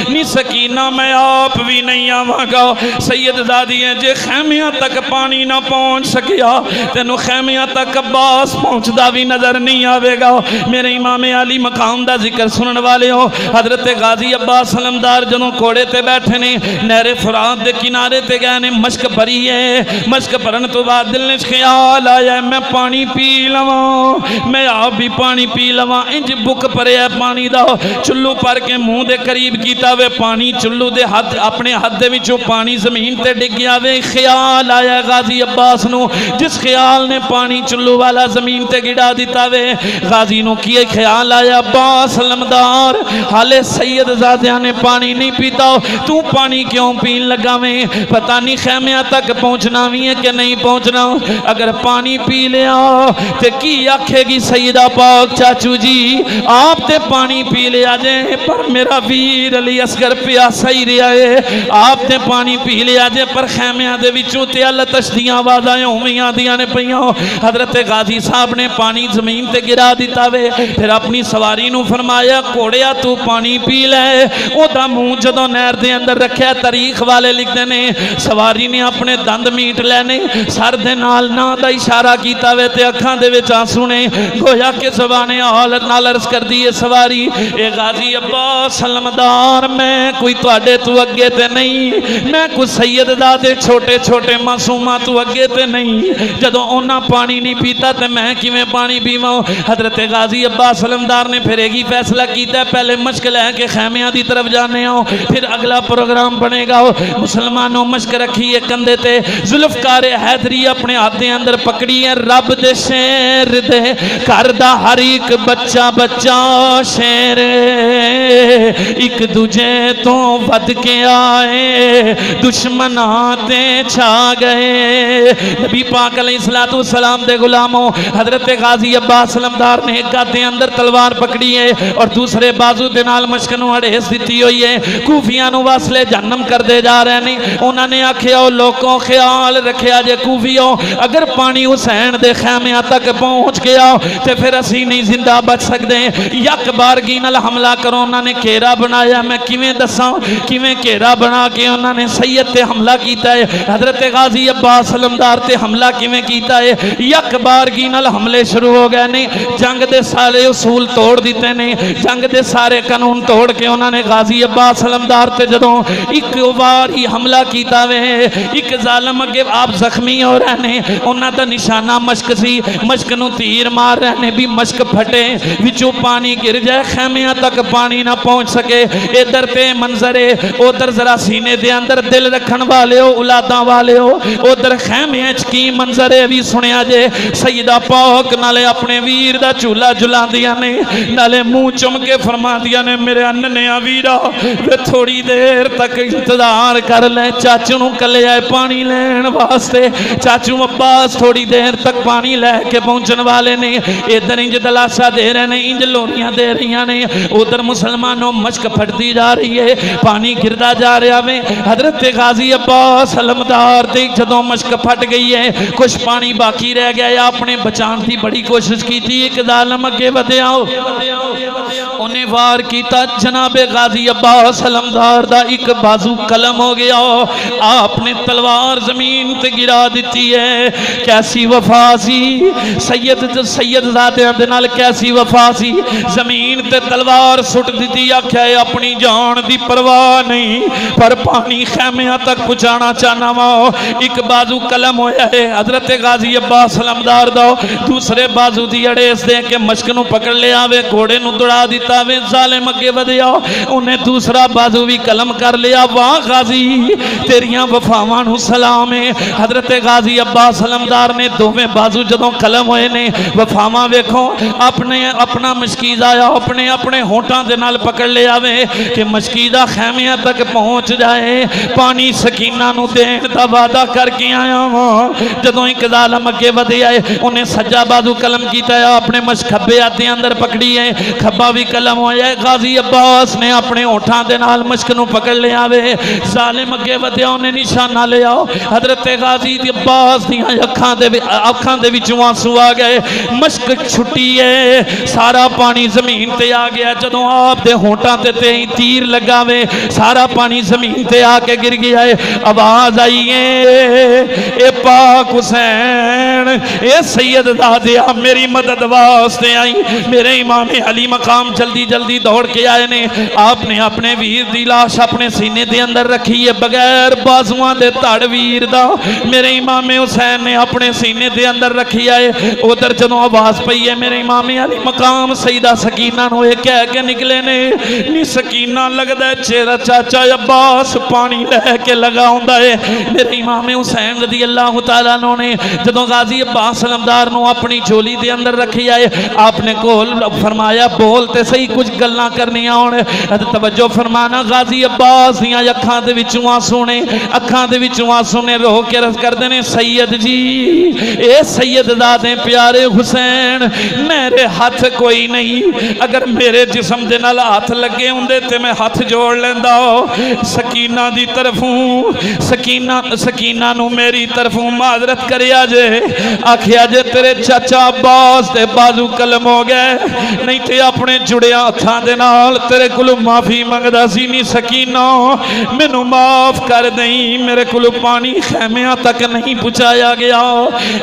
نی سکینہ میں آپ بھی نہیں آواں گا سید زادی ہیں جے خیمیاں تک پانی نہ پہنچ سکیا تینو خیمیاں تک عباس پہنچ دا بھی نظر نہیں آوے گا میرے امام علی مقام دا ذکر سنن والے ہو حضرت غازی عباس علمدار جنوں کوڑے تے بیٹھے نے نہر فرات دے کنارے تے گئے نے مشک بھری ہے مشک بھرن تو بعد دل نے خیال آیا میں پانی پی لواں میں آپ بھی پانی پی لواں انج بک پرے ہے پانی دا چلو پر کے منہ دے قریب کیتا وے پانی چلو دے ہاتھ اپنے ہاتھ دے وچوں پانی زمین تے ڈگ گیا وے خیال آیا غازی عباس نو جس خیال نے پانی چلو والا زمین تے گڑا دیتا وے غازی نو کیے خیال آیا عباس علمدار حالے سید زادیاں نے پانی نہیں پیتا تو پانی کیوں پین لگا میں پتہ نہیں خیمیاں تک پہنچنا بھی ہے کہ نہیں پہنچنا اگر پانی پی لیا تے کی آکھے گی سیدہ پاک چاچو جی آپ تے پانی پی لیا جے پر میرا ویر علی اصغر پیاسا ہی رہا ہے آپ تے پانی پی لیا جے پر خیمیاں دے وچوں تے اللہ تشدیاں آوازیں ہومیاں دیاں نے پیاں حضرت غازی صاحب نے پانی زمین تے گرا دیتا وے پھر اپنی سواری نو فرمایا کوڑیا تو پانی پی لے او دا منہ جدوں نہر دے اندر رکھیا تاریخ والے لکھ دے نے سواری نے اپنے دند میٹ لینے سر دے نال نا دا اشارہ کیتا وے تے اکھاں دے وچ آنسو نے گویا کہ زبانے حالت نال عرض کر دی سواری اے غازی عباس علمدار میں کوئی تواڈے تو اگے تے نہیں میں کوئی سید دا دے چھوٹے چھوٹے معصوماں تو اگے تے نہیں جدوں انہاں پانی نہیں پیتا تے میں کیویں پانی پیواں حضرت غازی عباس علمدار نے پھر ایک ہی فیصلہ کیتا ہے پہلے مشک لے کے خیمیاں دی طرف جانے ہوں پھر اگلا پروگرام بنے گا مسلمانوں مشک رکھی ہے کندھے تے ذوالفقار حیدری اپنے ہاتھ دے اندر پکڑی ہے رب دے شیر دے گھر دا ہر ایک بچہ بچہ شیر ایک دوجے تو ود کے آئے دشمناں تے چھا گئے نبی پاک علیہ السلام دے غلاموں حضرت غازی عباس علمدار نے ایک ہاتھ دے اندر تلوار پکڑی ہے اور دوسرے بازو دے نال مشک نو اڑیس دتی ہوئی ہے کوفیاں نو واسلے جہنم کر دے جا رہے ہیں انہوں نے آکھیا او لوگوں خیال رکھیا جے کوفیوں اگر پانی حسین دے خیمیاں تک پہنچ گیا تے پھر اسی نہیں زندہ بچ سکتے یک بارگی نال حملہ کرو انہوں نے گھیرا بنایا میں کیویں دساں کیویں گھیرا بنا کے انہوں نے سید تے حملہ کیتا ہے حضرت غازی عباس علمدار تے حملہ کیویں کیتا ہے یک بارگی نال حملے شروع ہو گئے نے جنگ دے سارے اصول توڑ دیتے نے جنگ دے سارے قانون توڑ کے انہوں نے غازی عباس علمدار تے جدوں ایک بار ہی حملہ کیتا وے ایک ظالم اگے آپ زخمی ہو رہے نے انہاں دا نشانہ مشک سی مشک نو تیر مار رہے نے بھی مشک پھٹے وچوں پانی گر جائے خیمیاں تک پانی نہ پہنچ سکے ادھر تے منظرے ادھر ذرا سینے دے اندر دل رکھن والے ہو اولاداں والے ہو ادھر خیمیاں چ کی منظرے بھی سنیا جے سیدہ پاک نالے اپنے ویر دا چولہا جلا دیا نے نالے منہ چم کے فرما دیا نے میرے اننیا ویرا وے تھوڑی دیر تک انتظار کر لے چاچو نو کلے آئے پانی لین واسطے چاچو عباس تھوڑی دیر تک پانی لے کے پہنچن والے نے ادھر انج دلاسا دے رہے نے انج لونیاں دے رہی نے ادھر مسلمانوں مشک پھٹتی جا رہی ہے پانی گردا جا رہا ہے حضرت غازی عباس علمدار دے جدوں مشک پھٹ گئی ہے کچھ پانی باقی رہ گیا یا اپنے بچان دی بڑی کوشش کی تھی ایک ظالم اگے ودے آؤ انہیں وار کیتا جناب غازی عباس علمدار دا ایک بازو قلم ہو گیا آپ نے تلوار زمین تے گرا دیتی ہے کیسی وفا سی سید ذاتیاں دے نال کیسی وفا سی زمین تے تلوار سٹ دیتی آکھیا ہے اپنی جان دی پرواہ نہیں پر پانی خیمیاں تک پہنچانا چاہنا وا ایک بازو قلم ہویا ہے حضرت غازی عباس علمدار دا دوسرے بازو دی اڑیس دے کے مشک نو پکڑ لیا وے گھوڑے نو دوڑا دیتا وے ظالم اگے ودیا انہیں دوسرا بازو بھی قلم کر لیا واہ غازی تیریاں وفاواں نو سلام ہے حضرت غازی عباس علمدار نے دوویں بازو جدوں قلم ہوئے نے وفاواں ویکھو اپنا مشکیزہ آیا اپنے ہونٹاں دے نال پکڑ لیا وے کہ مشکیزہ خیمیاں تک پہنچ جائے پانی سکینہ نو دین دا وعدہ کر کے آیا ہوں جدوں ایک ظالم اگے ودے آئے انہیں سجا بازو قلم کیتا ہے اپنے مشکبے آتے اندر پکڑی ہے کھبا بھی قلم ہویا ہے غازی عباس نے اپنے ہونٹاں دے نال مشک نو پکڑ لیا وے ظالم اگے ودے انہیں نشانہ لے آؤ حضرت غازی عباس دیاں اکھاں دے وچوں آنسو آ گئے مشک چھٹی ہے سارا پانی زمین تے آ گیا جدوں آپ دے ہونٹاں تے تیر لگا وے سارا پانی زمین تے آ کے گر گیا ہے آواز آئی ہے اے پاک حسین اے سید دادیا میری مدد واسطے آئی میرے امام علی مقام جلدی جلدی دوڑ کے آئے نے آپ نے اپنے ویر دی لاش اپنے سینے دے اندر رکھی ہے بغیر بازوان دے تاڑ ویر دا میرے امام حسین نے اپنے سینے دے اندر رکھی ہے ادھر جنوں آواز پئی ہے میرے امام علی مقام سیدہ سکینہ نو یہ کہہ کے نکلے نے نی سکینہ لگدا ہے چہرہ چاچا عباس پانی لے کے لگا ہوندا ہے میرے امام حسین رضی اللہ تعالیٰ عنہ نے جدوں غازی عباس علمدار نو اپنی جھولی دے اندر رکھی ہے آپ نے کول فرمایا بولتے صحیح کچھ گلاں کرنیاں ہون توجہ فرمانا غازی عباس دیاں اکھاں دے وچوں آنسو نے اکھاں دے وچوں آنسو نے رو کے رس کر دینے سید جی اے سید دادے پیارے حسین میرے ہاتھ کوئی نہیں اگر میرے جسم دے نال ہاتھ لگے ہوندے تے میں ہاتھ جوڑ لیندا سکینہ دی طرفوں سکینہ نو میری طرفوں معذرت کریا جے آکھیا جے تیرے چاچا عباس دے بازو قلم ہو گئے نہیں تے اپنے جڑیاں ہتھاں دے نال تیرے کولوں معافی منگدا سی نی سکینہ مینوں معاف کر دیں میرے کولوں پانی خیمیاں تک نہیں پہنچایا گیا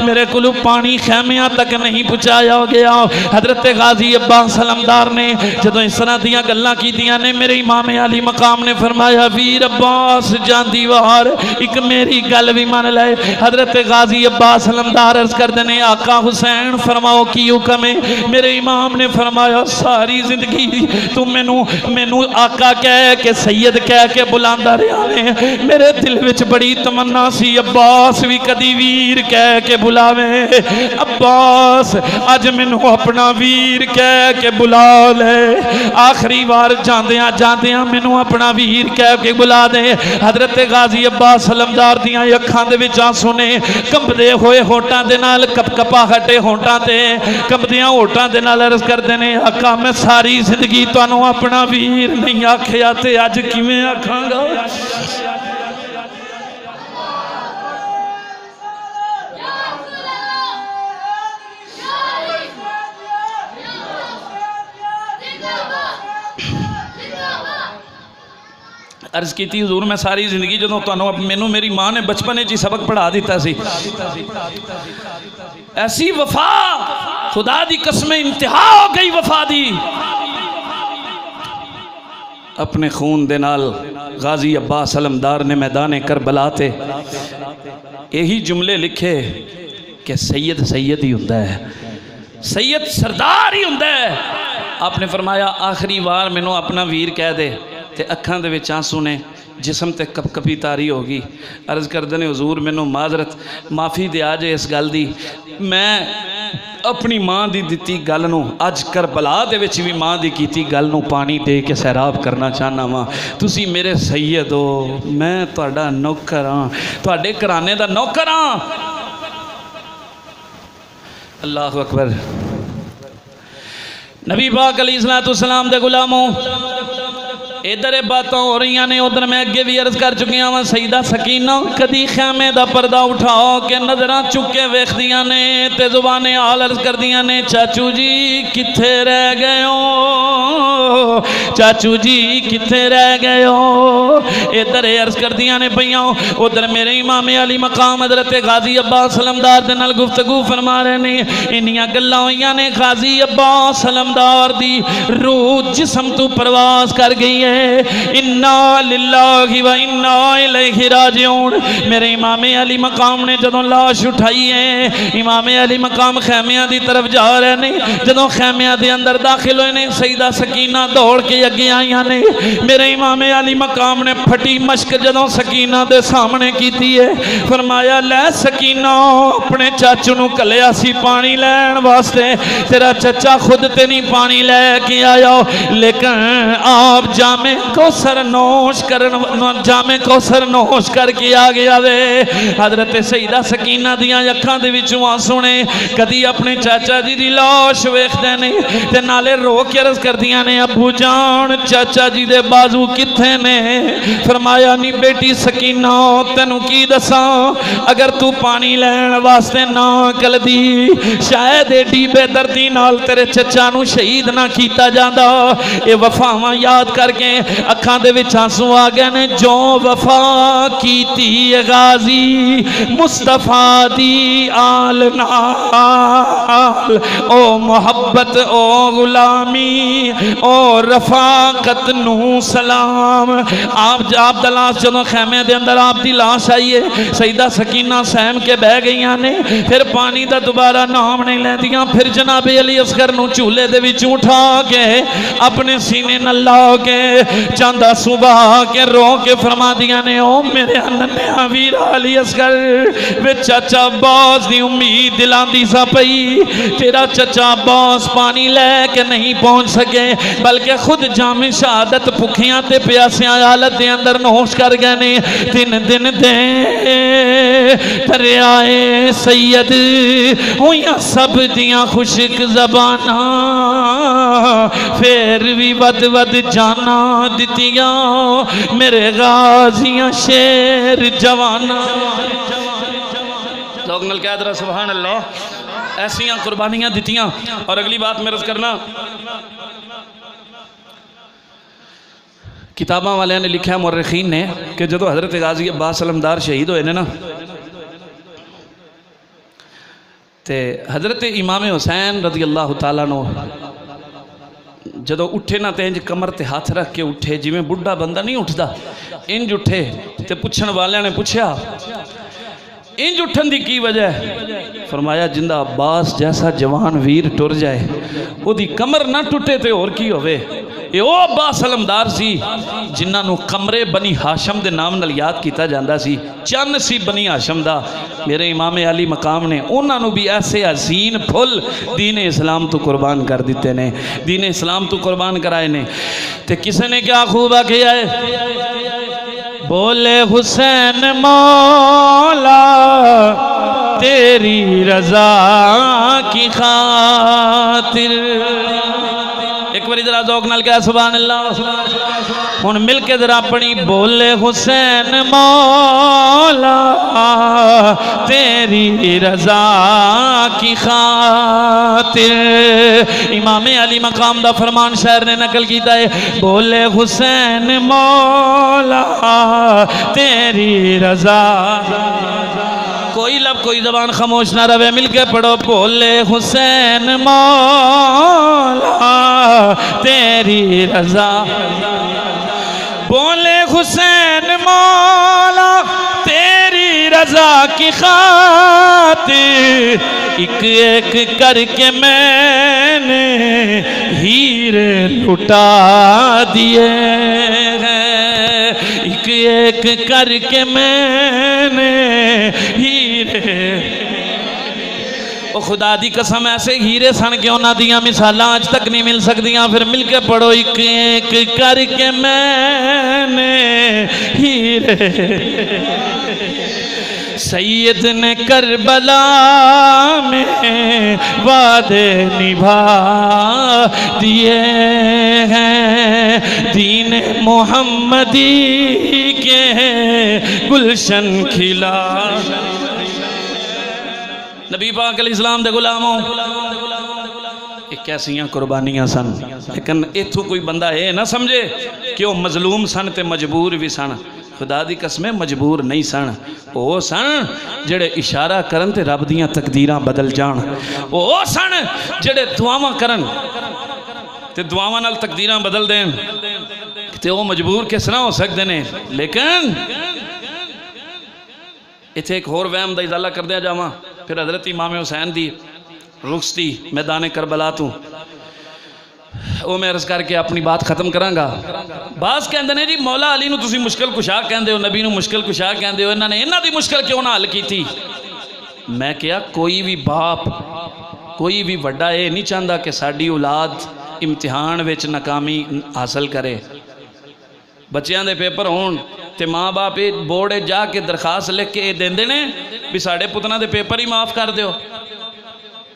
میرے کولوں پانی خیمیاں تک نہیں پہنچایا گیا حضرت غازی عباس علمدار نے جدوں اس طرح دیاں گلاں کیتیاں نے میرے امام علی مقام نے فرمایا ویر عباس جان دیوار ایک میری گل بھی مان لے حضرت غازی عباس علمدار عرض کر دینے آقا حسین فرماؤ کی حکم ہے میرے امام نے فرمایا ساری زندگی تو مینو آقا کہہ کے سید کہہ کے بلاندا رہا ہے، میرے دل وچ بڑی تمنا سی عباس بھی کدی ویر کہہ کے بلاوے، عباس اج مینو اپنا ویر کہہ کے بلا لے، آخری بار جاندیاں جاندیاں مینو اپنا ویر کہہ کے بلا دے۔ حضرت غازی عباس علمدار دیاں اکھاں دے وچ آنسو نے کمبدے ہوئے ہونٹاں دے نال کپ کپا ہٹے ہونٹاں تے کمبدیاں ہونٹاں دے نال عرض کردے نے آقا میں ساری زندگی تانوں اپنا ویر نہیں آکھیا تے اج کیویں آکھاں گا؟ عرض کی تھی حضور میں ساری زندگی جدوں تانوں مینوں میری ماں نے بچپنے چی سبق پڑھا دیتا سی، ایسی وفا خدا دی قسم انتہا ہو گئی وفا دی، اپنے خون دے نال غازی عباس علمدار نے میدان کربلا تے یہی جملے لکھے کہ سید سید ہی ہوندا ہے، سید سردار ہی ہوندا ہے۔ آپ نے فرمایا آخری بار مینوں اپنا ویر کہہ دے تے اکھاں دے وچ آنسو نے جسم تے کپ کپی تاری ہوگی۔ عرض کردے نے حضور مینوں معذرت معافی دے آ جے اس گل دی، میں اپنی ماں دی دتی گل نو اج کربلا دے وچ بھی ماں دی کیتی گل نو پانی دے کے سیراب کرنا چاہنا وا، تسی میرے سید ہو، میں تہاڈا نوکر ہاں، تہاڈے گھرانے دا نوکر ہاں۔ اللہ اکبر۔ نبی پاک علیہ السلام دے غلاموں ادھر باتوں ہو رہی ہیں، ادھر میں اگے بھی عرض کر چکی ہوں، سیدہ سکینہ کدی خیمے دا پردہ اٹھاؤ کے نظراں چکے ویکھ دیاں نے تے زبانیں حال عرض کر دیاں نے چاچو جی کتھے رہ گئے ہو، چاچو جی کتھے رہ گئے ہو، ادھر عرض کر دیاں نے پیاں، ادھر میرے امام علی مقام حضرت غازی عباس علمدار دے نال گفتگو فرما رہے نے، انہیاں گلاں ہوئیاں نے غازی عباس علمدار دی روح جسم تو پرواز کر گئی ہے، انا للہ و انا الیہ راجعون۔ میرے امام علی مقام نے جدوں لاش اٹھائی ہے، امام علی مقام خیمیاں دی طرف جا رہے نے، جدوں خیمیاں دے اندر داخل ہوئے نے سیدہ سکینہ دوڑ کے اگے آئیاں نے، میرے امام علی مقام نے پھٹی مشک جدوں سکینہ دے سامنے کیتی ہے، فرمایا لے سکینہ اپنے چاچو نو کلیا سی پانی لین واسطے، تیرا چچا خود تے نہیں پانی لے کے آیا، لیکن آپ جامع کوثر نوش کر کے آ گیا وے۔ حضرت سیدہ سکینہ دیاں اکھاں دے وچوں آنسو نے کدی اپنے چاچا جی دی لاش ویکھدے نے تے نالے رو کے عرض کردیاں نے ابو جان چاچا جی دے بازو کتھے نے؟ فرمایا نہیں بیٹی سکینہ تینوں کی دساں، اگر تو پانی لین واسطے نہ کلدی شاید ایڈی بے دردی نال تیرے چچا نو شہید نہ کیتا جاندا۔ اے وفاواں یاد کر کے اکھاں دے وچ آنسو آ گئے نے، جو وفا کیتی غازی مصطفیٰ دی آل نال، او محبت او غلامی او رفاقت نو سلام۔ آپ دلاس جدوں خیمے دے اندر آپ دی لاش آئیے، سیدہ سکینہ سہم کے بہ گئیاں نے، پھر پانی دا دوبارہ نام نہیں لے دیاں، پھر جناب علی اصغر نو چولے دے وچ اٹھا کے اپنے سینے نال لا کے چاندہ صبح کے رو کے فرما دیا نے، او میرے اننیاں ویر علی اصغر وے چچا عباس دی امید دلان دی سا پئی، تیرا چچا عباس پانی لے کے نہیں پہنچ سکے بلکہ خود جامع شہادت پکھیاں تے پیاسیاں حالت دے اندر نوش کر گئے نے۔ تین دن دے دریائے سید ہویاں سب دیاں خشک زباناں، پھر بھی ود ود جانا دتیاں میرے غازیاں شیر جوانا۔ لوگ نل کہہ درہ سبحان اللہ، ایسیاں قربانیاں دتیاں۔ اور اگلی بات میں عرض کرنا، کتاباں والے نے لکھا ہے مورخین نے کہ جدو حضرت غازی عباس علمدار شہید ہوئے نا، تے حضرت امام حسین رضی اللہ تعالیٰ نو جدو اٹھے نا تے انج کمر تے ہاتھ رکھ کے اٹھے، جی میں بڑھا بندہ نہیں اٹھدا، انج اٹھے تے پوچھن والے نے پوچھا انج اٹھن دی کی وجہ ہے؟ فرمایا جندہ عباس جیسا جوان ویر ٹر جائے وہ دی کمر نہ ٹوٹے تے اور کی ہوئے یہ وہ عباس علمدار سی جنہاں نو کمرے بنی ہاشم دے نام نال یاد کیتا جاندہ سی چند سی بنی ہاشم دا میرے امام علی مقام نے انہاں نو بھی ایسے عظیم پھل دین اسلام تو قربان کر دیتے نے دین اسلام تو قربان کرائے نے تے کسے نے کیا خوبہ کیا ہے بولے حسین مولا تیری رضا کی خاطر ایک باری ذرا ذوق نال کہا سبحان اللہ ہن مل کے ذرا اپنی بولے حسین مولا تیری رضا کی خاطر امام علی مقام دا فرمان شاعر نے نقل کیتا ہے بولے حسین مولا تیری رضا کوئی لب کوئی زبان خاموش نہ رہے مل کے پڑھو بولے حسین مولا تیری رضا بولے حسین مولا تیری رضا کی خاطر ایک ایک کر کے میں نے ہیرے لٹا دیے ہیں ایک ایک کر کے میں نے ہیرے خدا دی قسم ایسے ہیرے سن کے انہاں دیاں مثالاں آج تک نہیں مل سکدیاں پھر مل کے پڑھو ایک ایک کر کے میں نے ہیرے سید نے کربلا میں وعدے نبھا دیے ہیں دین محمدی کے گلشن کھلا نبی پاک علیہ السلام دے غلاموں ایک کیسیاں قربانیاں سن لیکن ایتھو کوئی بندہ ہے نہ سمجھے کہ وہ مظلوم سن تے مجبور بھی سن خدا دی قسمیں مجبور نہیں سن وہ سن جڑے اشارہ کرن تے رب دیاں تقدیراں بدل جان وہ سن جڑے دعاواں کرن تے دعاواں نال تقدیراں بدل دین تے وہ مجبور کس طرح ہو سکتے ہیں لیکن اتھے ایک اور وہم دا ازالہ کر دیا جاواں پھر حضرت امام حسین دی رخصتی میدان کربلا تو وہ میں عرض کر کے اپنی بات ختم کرانگا بعض کہندے نے جی مولا علی نو تسی مشکل کشا کہندے ہو نبی نو مشکل کشا کہندے ہو انہاں نے انہاں دی مشکل کیوں نہ حل کی تھی میں کہا کوئی بھی باپ کوئی بھی وڈا اے نہیں چاہتا کہ ساڈی اولاد امتحان وچ ناکامی حاصل کرے بچیاں دے پیپر ہون تے ماں باپ بورڈے جا کے درخواست لکھ کے دیندے نے بھی ساڑے پتنا دے پیپر ہی معاف کر دیو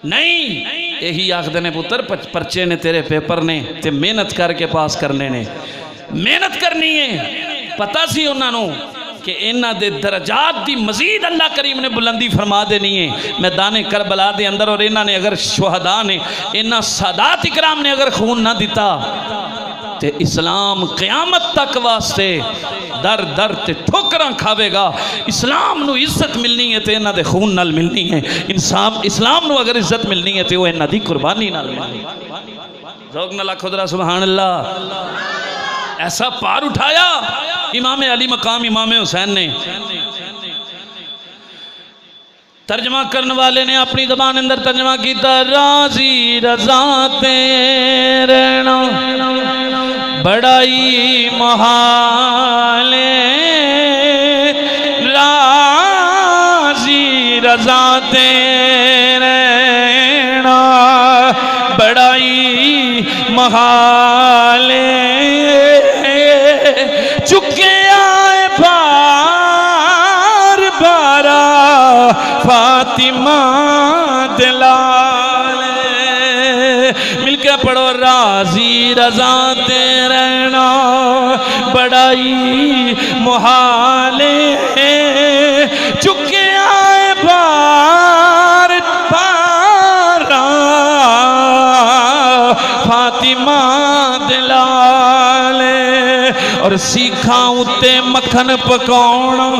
نہیں یہی آخدے نے پتر پرچے نے تیرے پیپر نے تے محنت کر کے پاس کرنے نے محنت کرنی ہے پتہ سی انہاں نو کہ انہاں دے درجات دی مزید اللہ کریم نے بلندی فرما دینی ہے میدان کربلا دے اندر اور انہاں نے اگر شہداء نے انہاں سادات اکرام نے اگر خون نہ دیتا تے اسلام قیامت تک واسطے در در تے ٹھوکراں کھاوے گا اسلام نو عزت ملنی ہے تے انہاں دے خون نال ملنی ہے اسلام نو اگر عزت ملنی ہے تے وہ انہاں دی قربانی نال ملنی ہے ذوق نال آکھو ذرا سبحان اللہ ایسا پار اٹھایا امام علی مقام امام حسین نے ترجمہ کرنے والے نے اپنی زبان اندر ترجمہ کیتا راضی رضا تیرے بڑائی محال راضی رضا تیرے بڑائی محال چکے آئے بار بارا فاطمہ دلال مل کے پڑھو راضی رضا تیرے بڑائی محال چکے آئے بار بارا فاطمہ دلال اور سیکھاں اتے مکھن پکاؤن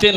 3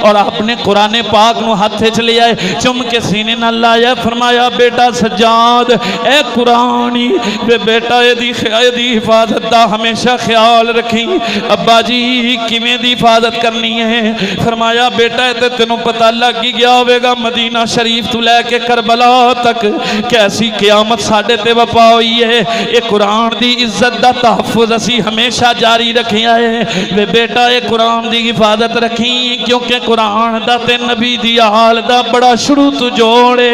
اور اپنے قرآن پاک نو ہاتھ چ لے آئے چم کے سینے نہ لایا فرمایا بیٹا سجاد اے قرآنی بیٹا دی حفاظت دا ہمیشہ خیال رکھیں ابا جی کیویں دی حفاظت کرنی ہے فرمایا بیٹا تے تینوں پتہ لگ ہی گیا ہوئے گا مدینہ شریف تو لے کے کربلا تک کیسی قیامت ساڈے تے وپا ہوئی ہے اے قرآن دی عزت دا تحفظ اسی ہمیشہ جاری رکھیں آئے وے بیٹا اے قرآن دی حفاظت رکھیں کیونکہ قرآن دا تے نبی دی آل دا بڑا شروع تو جوڑے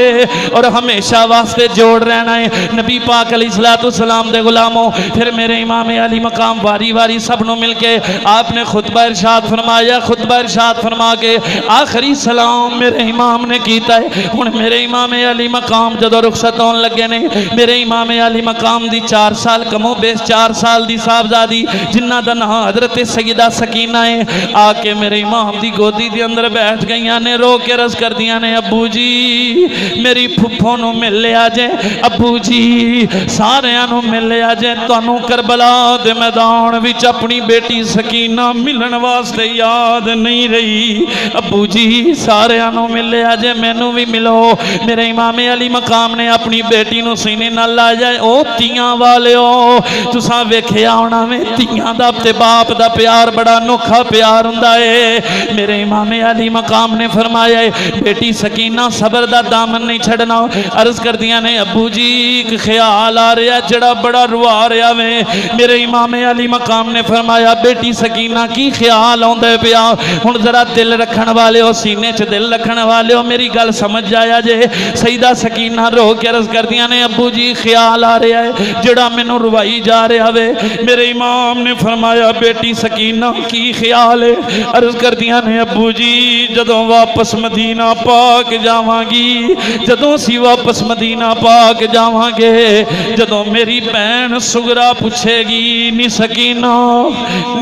اور ہمیشہ واسطے جوڑ رہنا ہے نبی پاک علیہ السلام دے غلاموں پھر میرے امام علی مقام واری واری سب نو مل کے آپ نے خطبہ ارشاد فرمایا خطبہ ارشاد فرما کے آخری سلام میرے امام نے کیتا ہے ہن میرے امام علی مقام جدو رخصت ہون لگے نے میرے امام علی مقام دی 4 سال کمو بیس 4 سال دی صاحبزادی جنہ دا نام حضرت سیدہ سکینہ ہے آ کے میرے امام دی گودی دی اندر بیٹھ گئیاں نے رو کے رض کر دیاں نے ابو جی میری پھپھو نو مل لیا جے ابو جی سارے نو مل لیا جے تانوں کربلا دے میدان وچ اپنی بیٹی سکینہ ملن واسطے یاد نہیں رہی ابو جی سارے نو مل لیا جے مینوں بھی ملو میرے امام علی مقام نے اپنی بیٹی نو سینے نال لایا او تیاں والیو تساں ویکھیا ہونا میں تیاں دا تے باپ دا پیار بڑا نوکھا پیار ہوندا ہے میرے امام علی مقام نے فرمایا بیٹی سکینہ صبر دا دامن نہیں چھڑنا عرض کر دیا نے ابو جی ایک خیال آ رہا جڑا بڑا روا رہا میں میرے امام علی مقام نے فرمایا بیٹی سکینہ کی خیال ہوندے پیا ہن ذرا دل رکھن والے ہو سینے چ دل رکھن والے ہو میری گل سمجھ جایا جے سیدہ سکینہ رو کے عرض کر دیا نے ابو جی خیال آ رہا ہے جڑا مینوں روائی جا رہا وے میرے امام نے فرمایا بیٹی سکینہ کی خیال ہے عرض کر دیا نے ابو جی جدوں واپس مدینہ پاک جاواں گی جدوں سی واپس مدینہ پاک جاواں گے جدوں میری بہن سغرا پوچھے گی نی سکینہ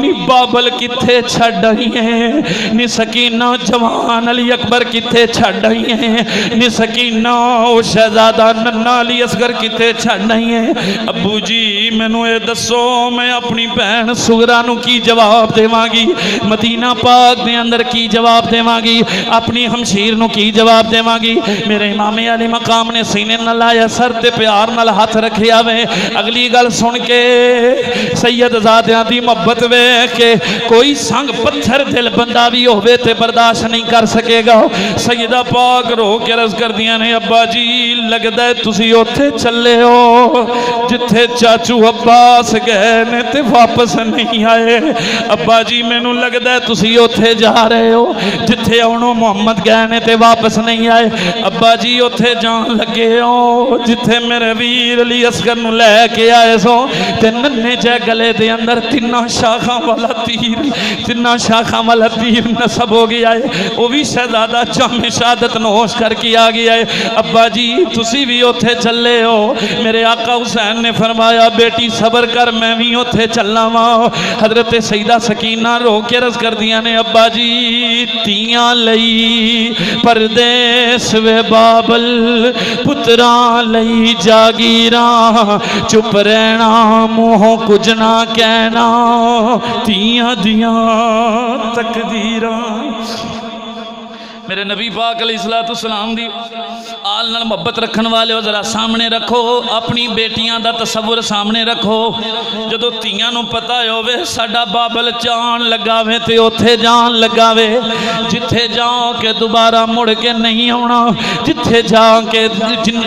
نی بابل کتھے چھڈ آئی ہیں نی سکینہ جوان علی اکبر کتھے چھڈ آئی ہیں نی سکینہ او شہزادہ ننھا علی اصغر کتھے چھڈ آئی ہیں ابو جی مینوں اے دسو میں اپنی بہن سغرا نو کی جواب دیواں گی مدینہ پاک دے اندر کی جواب دیواں گی اپنی ہمشیر نو کی جواب دیواں گی میرے امام علی مقام نے سینے نہ لایا سر تے پیار نال ہاتھ رکھیا وے اگلی گل سن کے سید زادیاں دی محبت ویکھ کے کوئی سنگ پتھر دل بندہ بھی ہوے تے برداشت نہیں کر سکے گا سیدہ پاک رو کے عرض کر دیاں نے ابا جی لگدا ہے تسی اوتھے چلے ہو جتھے چاچو عباس گئے نے تے واپس نہیں آئے ابا جی مینوں لگدا ہے تسی اوتھے جا رہے ہو جتھے اونوں محمد گئے نے تے واپس نہیں آئے ابا جی اوتھے جان لگے ہو جتھے میرے ویر علی اصغر نو لے کے آئے سو تے ننے جے گلے دے اندر 3 شاخاں والا تیر نصب ہو گیا ہے وہ بھی شہزادہ جام شہادت نوش کر کے آ گیا ہے ابا جی تسی بھی اوتھے چلے ہو میرے آقا حسین نے فرمایا بیٹی صبر کر میں بھی اوتھے چلنا وا حضرت سیدہ سکینہ رو کے عرض کر دیا نے ابا جی تیاں لئی پردیس وے بابل پتراں لئی جاگیراں چپ رہنا منہوں کچھ نہ کہنا تیاں دیاں تقدیراں میرے نبی پاک علیہ السلام دی آل نال محبت رکھن والے ہو ذرا سامنے رکھو اپنی بیٹیاں دا تصور سامنے رکھو جدو تیاں نو پتہ ہوے ساڈا بابل جان لگاوے تے اوتھے جان لگاوے جتھے جاؤ کے دوبارہ مڑ کے نہیں آنا جتھے جاؤ کے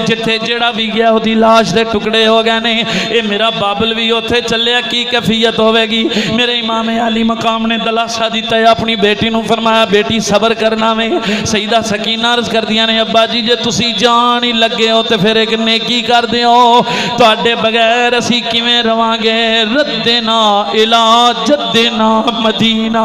جتھے جڑا بھی گیا وہ دی لاش دے ٹکڑے ہو گئے نے اے میرا بابل بھی اوتھے چلیا کی کیفیت ہوے گی میرے امام علی مقام نے دلاسا دیتا ہے اپنی بیٹی نو فرمایا بیٹی صبر کرنا میں سیدہ سکینہ عرض کر دیا نے ابا جی جے تسی جان ہی لگے ہو تے پھر ایک نیکی کر دیو تواڈے بغیر اسی کیویں رواں گے ردنا الی جدنا مدینہ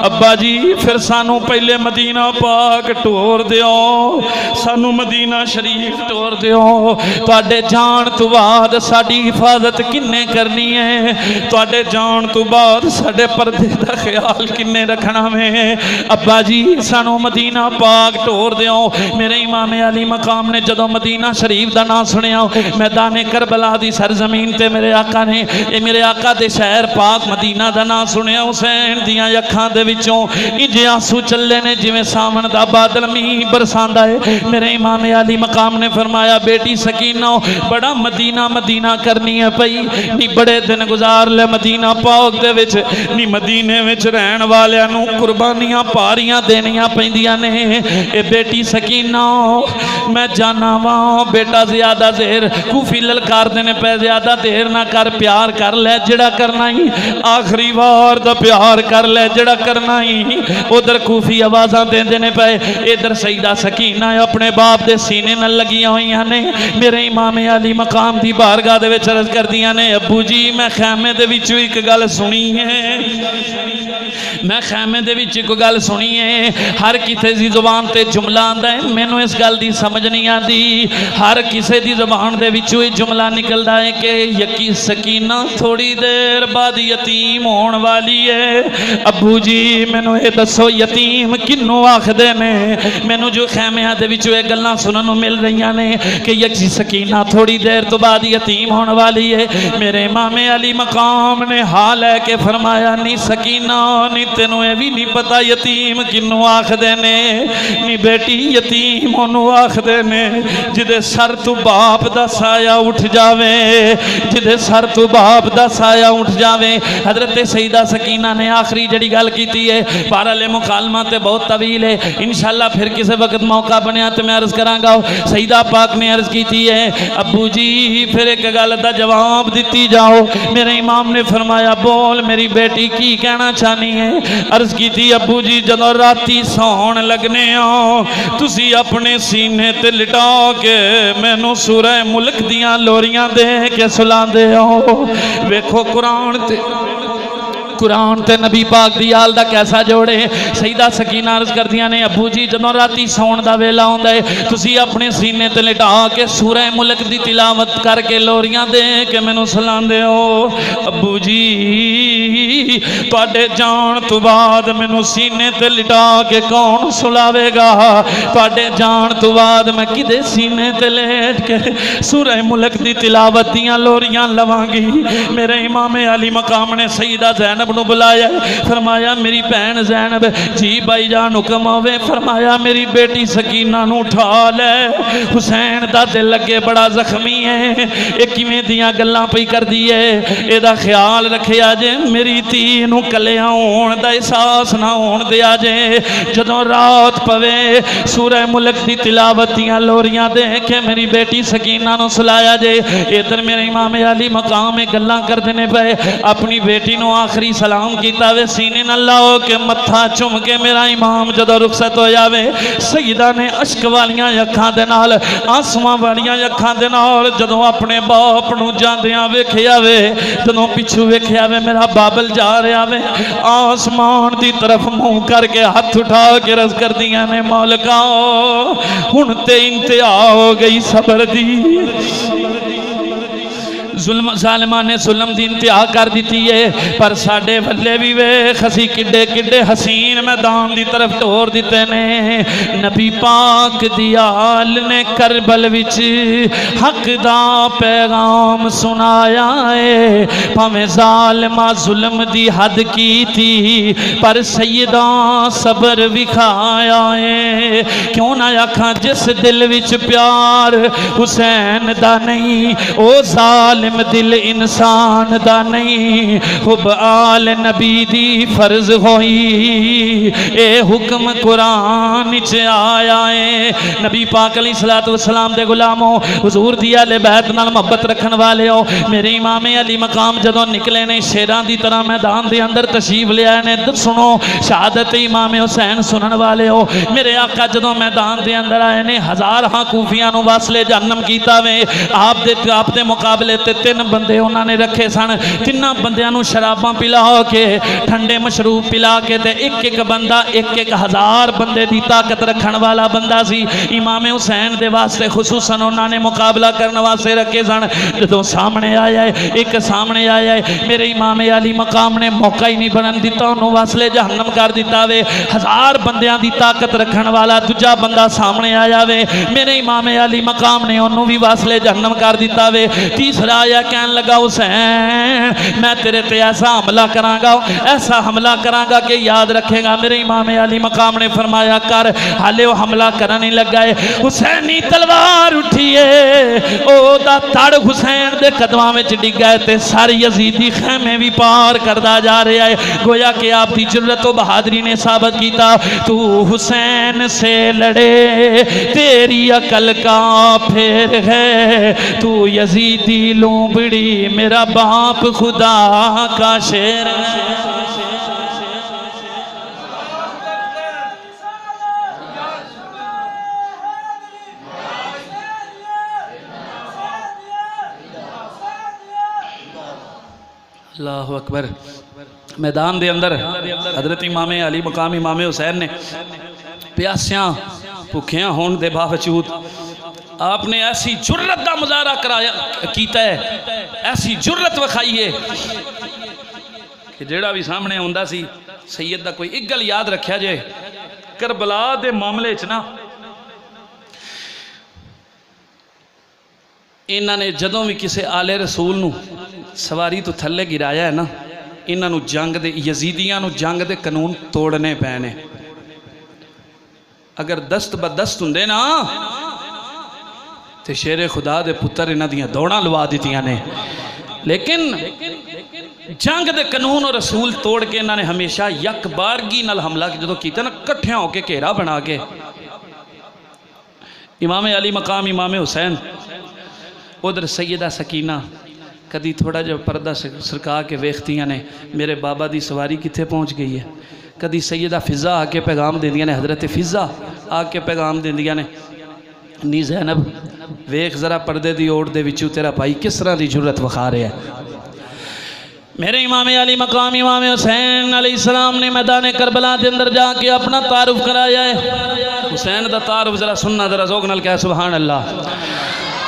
ابا جی پھر سانو پہلے مدینہ پاک ٹور دیو سانو مدینہ شریف ٹور دیو تواڈے جان تو بعد ساڈی حفاظت کنے کرنی ہے تواڈے جان تو بعد ساڈے پردے دا خیال کنے رکھنا میں ابا جی سانو مدینہ مدینہ پاک ٹور دیو میرے امام علی مقام نے جدو مدینہ شریف دا نام سنیا میدان کربلا دی سرزمین تے میرے آقا نے میرے آقا دے شہر پاک مدینہ دا نام سنیا حسین دیاں اکھاں دے وچوں انج آنسو چلے نے جویں ساون دا بادل میہ برساندا ہے میرے امام علی مقام نے فرمایا بیٹی سکینہ بڑا مدینہ مدینہ کرنی ہے پئی نی بڑے دن گزار لے مدینہ پاک دے وچ نی مدینے وچ رہن والیاں نوں قربانیاں پاریاں دینیاں پیندیاں نے اے بیٹی سکینہ میں جانا وا بیٹا زیادہ دیر کوفی للکار دینے پہ زیادہ دیر نہ کر پیار کر لے جڑا کرنا ہی آخری وار دا پیار کر لے جڑا کرنا ہی ادھر کوفی آوازاں دینے پہ ادھر سیدہ سکینہ اپنے باپ دے سینے نہ لگیاں ہوئی نے میرے امام علی مقام دی بارگاہ دے وچ عرض کر دیاں نے ابو جی میں خیمے دے وچ ایک گل سنی ہے میں خیمے دے وچ ایک گل سنی ہے ہر کسے دی زبان تے جملہ آندا ہے مینوں اس گل دی سمجھ نہیں آندی ہر کسے دی زبان دے وچوں یہ جملہ نکلدا ہے کہ یقین سکینہ تھوڑی دیر بعد یتیم ہون والی ہے ابو جی مینوں یہ دسو یتیم کنوں آکھدے نے مینوں جو خیمیاں دے وچوں یہ گلاں سنن نوں مل رہیاں نے کہ یقین سکینہ تھوڑی دیر تو بعد یتیم ہون والی ہے میرے امام علی مقام نے حال ہے کہ فرمایا نہیں سکینہ نہیں تینوں یہ بھی نہیں پتا یتیم کنوں آکھدے نے نہیں بیٹی یتیم اونوں آکھدے نے جدے سر تو باپ دا سایہ اٹھ جاوے جدے سر تو باپ دا سایہ اٹھ جاوے حضرت سیدہ سکینہ نے آخری جڑی گل کیتی ہے بہرحال مکالمہ تے بہت طویل ہے انشاءاللہ پھر کسی وقت موقع بنیا تو میں عرض کراں گا سیدہ پاک نے عرض کیتی ہے ابو جی پھر ایک گل دا جواب دیتی جاؤ میرے امام نے فرمایا بول میری بیٹی کی کہنا چاہنی ہے عرض کیتی ابو جی جدو راتی سون لگنے ہو تسی اپنے سینے تے لٹا کے مینوں سورہ ملک دیاں لوریاں دے کے سلاندے ہو ویکھو قرآن تے نبی پاک دی آل دا کیسا جوڑے سیدہ سکینہ عرض کر دیا نے ابو جی جدوں راتی سون دا ویلا ہوندا ہے تسی اپنے سینے تے لٹا کے سورہ ملک دی تلاوت کر کے لوریاں دے کے مینوں سلاندے ہو ابو جی تواڈے جان تو بعد مینوں سینے تے لٹا کے کون سلاوے گا تواڈے جان تو بعد میں کدے سینے تے لیٹ کے سورہ ملک دی تلاوت دیاں لوریاں لواں گی میرے امام علی مقام نے سیدہ زینب نو بلایا فرمایا میری بہن زینب جی بھائی جان حکم ہوئے فرمایا میری بیٹی سکینہ نو اٹھا لے حسین دا دل لگے بڑا زخمی ہے ایک کیویں دیاں گلاں پئی کر دیے اے دا خیال رکھے آجے میری تی نو کلیاں ہون دا احساس نہ ہون دیا جے جدوں رات پوے سورہ ملک دی تلاوت دیاں لوریاں دے کے میری بیٹی سکینہ نو سلایا جے ادھر میرے امام علی مقام گلاں کر دینے پے اپنی بیٹی نو آخری سلام کیتا وے سینے نہ لاؤ کہ متھا چم کے میرا امام جدو رخصت ہو جاوے سیدہ نے عشق والیاں اکھاں دے نال آنسواں والیاں اکھاں دے نال جدو اپنے باپ نو جاندیاں ویکھیا وے جدوں پیچھے ویکھیا وے میرا بابل جا رہا وے آسمان دی طرف منہ کر کے ہاتھ اٹھا کے رض کر دیاں نے مالکا ہن تے انتہا ہو گئی صبر دی ظالمان نے ظلم دی انتہا کر دیتی ہے پر ساڑے بھلے بھی وے خسی کڈے کڈے حسین میدان دی طرف ٹور دیتے نے نبی پاک دی آل نے کربل وچ حق دا پیغام سنایا ہے پاویں ظالمہ ظلم دی حد کی تھی پر سیدہ صبر وکھایا ہے کیوں نہ آکھاں جس دل وچ پیار حسین دا نہیں او ظالم دل انسان دا نہیں حب آل نبی دی فرض ہوئی اے حکم قرآن چ آیا ہے نبی پاک علیہ السلام دے غلاموں حضور دی اہل بیت نال محبت رکھن والے ہو میرے امام علی مقام جدوں نکلے نے شیراں دی طرح میدان دے اندر تشریف لے آئے نے سنو شہادت امام حسین سنن والے ہو میرے آقا جدوں میدان دے اندر آئے نے ہزار ہاں کوفیاں نو واسلے جہنم کیتا وے آپ دے مقابلے تے 3 بندے انہوں نے رکھے سن 3 بندیاں نو شراباں پلا کے ٹھنڈے مشروب پلا کے تے ایک بندہ 1,000 بندے دی طاقت رکھن والا بندہ سی امام حسین دے واسطے خصوصاً انہوں نے مقابلہ کرنے واسطے رکھے سن جدوں سامنے آیا ہے ایک سامنے آیا ہے میرے امام علی مقام نے موقع ہی نہیں بنن دیتا انہوں واسلے جہنم کر دیتا وے 1000 بندیاں دی طاقت رکھن والا دوجا بندہ سامنے آیا وے میرے امام علی مقام نے انہوں بھی واسلے جہنم کر دیتا وے تیسرا آیا کہن لگا حسین میں تیرے تے ایسا حملہ کرانگا ایسا حملہ کرانگا کہ یاد رکھے گا میرے امام علی مقام نے فرمایا کر حالے وہ حملہ کرنے لگا ہے حسینی تلوار اٹھیے او دا تڑ حسین دے قدمہ میں ڈگا ہے تے ساری یزیدی خیمے بھی پار کردہ جا رہا ہے گویا کہ آپ کی جرت و بہادری نے ثابت کیتا تو حسین سے لڑے تیری عقل کا پھر ہے تو یزیدی لومبڑی میرا باپ خدا کا شیر ہے اللہ اکبر میدان دے اندر حضرت امام علی مقام امام حسین نے پیاسیاں بھوکیاں ہون دے باوجود آپ نے ایسی جرت دا مظاہرہ کرایا کیتا ہے ایسی جرت وکھائی ہے کہ جیڑا بھی سامنے ہوندا سی سید دا کوئی ایک گل یاد رکھیا جائے کربلا دے معاملے چنا انہاں نے جدوں بھی کسے آلے رسول نو سواری تو تھلے گرایا ہے نا انہاں نو جنگ دے یزیدیاں نو جنگ دے قانون توڑنے پینے اگر دست بدست ہندے نا تے شیر خدا دے پتر انہاں دیاں دوڑاں لوا دیتیاں نے لیکن جنگ دے قانون اور رسول توڑ کے انہاں نے ہمیشہ یک بارگی نال حملہ کی جدو کیتا نا کٹھیاں ہو کے گھیرا بنا کے امام علی مقام امام حسین ادھر سیدہ سکینہ کدی تھوڑا جو پردہ سرکا کے ویختیاں نے میرے بابا دی سواری کتھے پہنچ گئی ہے کدی سیدہ فضا آ کے پیغام دیں دیا نے حضرت فضا آ کے پیغام دیں دیا نے نی زینب ویخ ذرا پردے دی اوڑ دے وچو تیرا بھائی کس طرح دی جرت وکھا رہے ہیں میرے امام علی مقام امام حسین علیہ السلام نے میدان کربلا دے اندر جا کے اپنا تعارف کرایا ہے حسین دا تعارف ذرا سننا ذرا ذوق نال کہا سبحان اللہ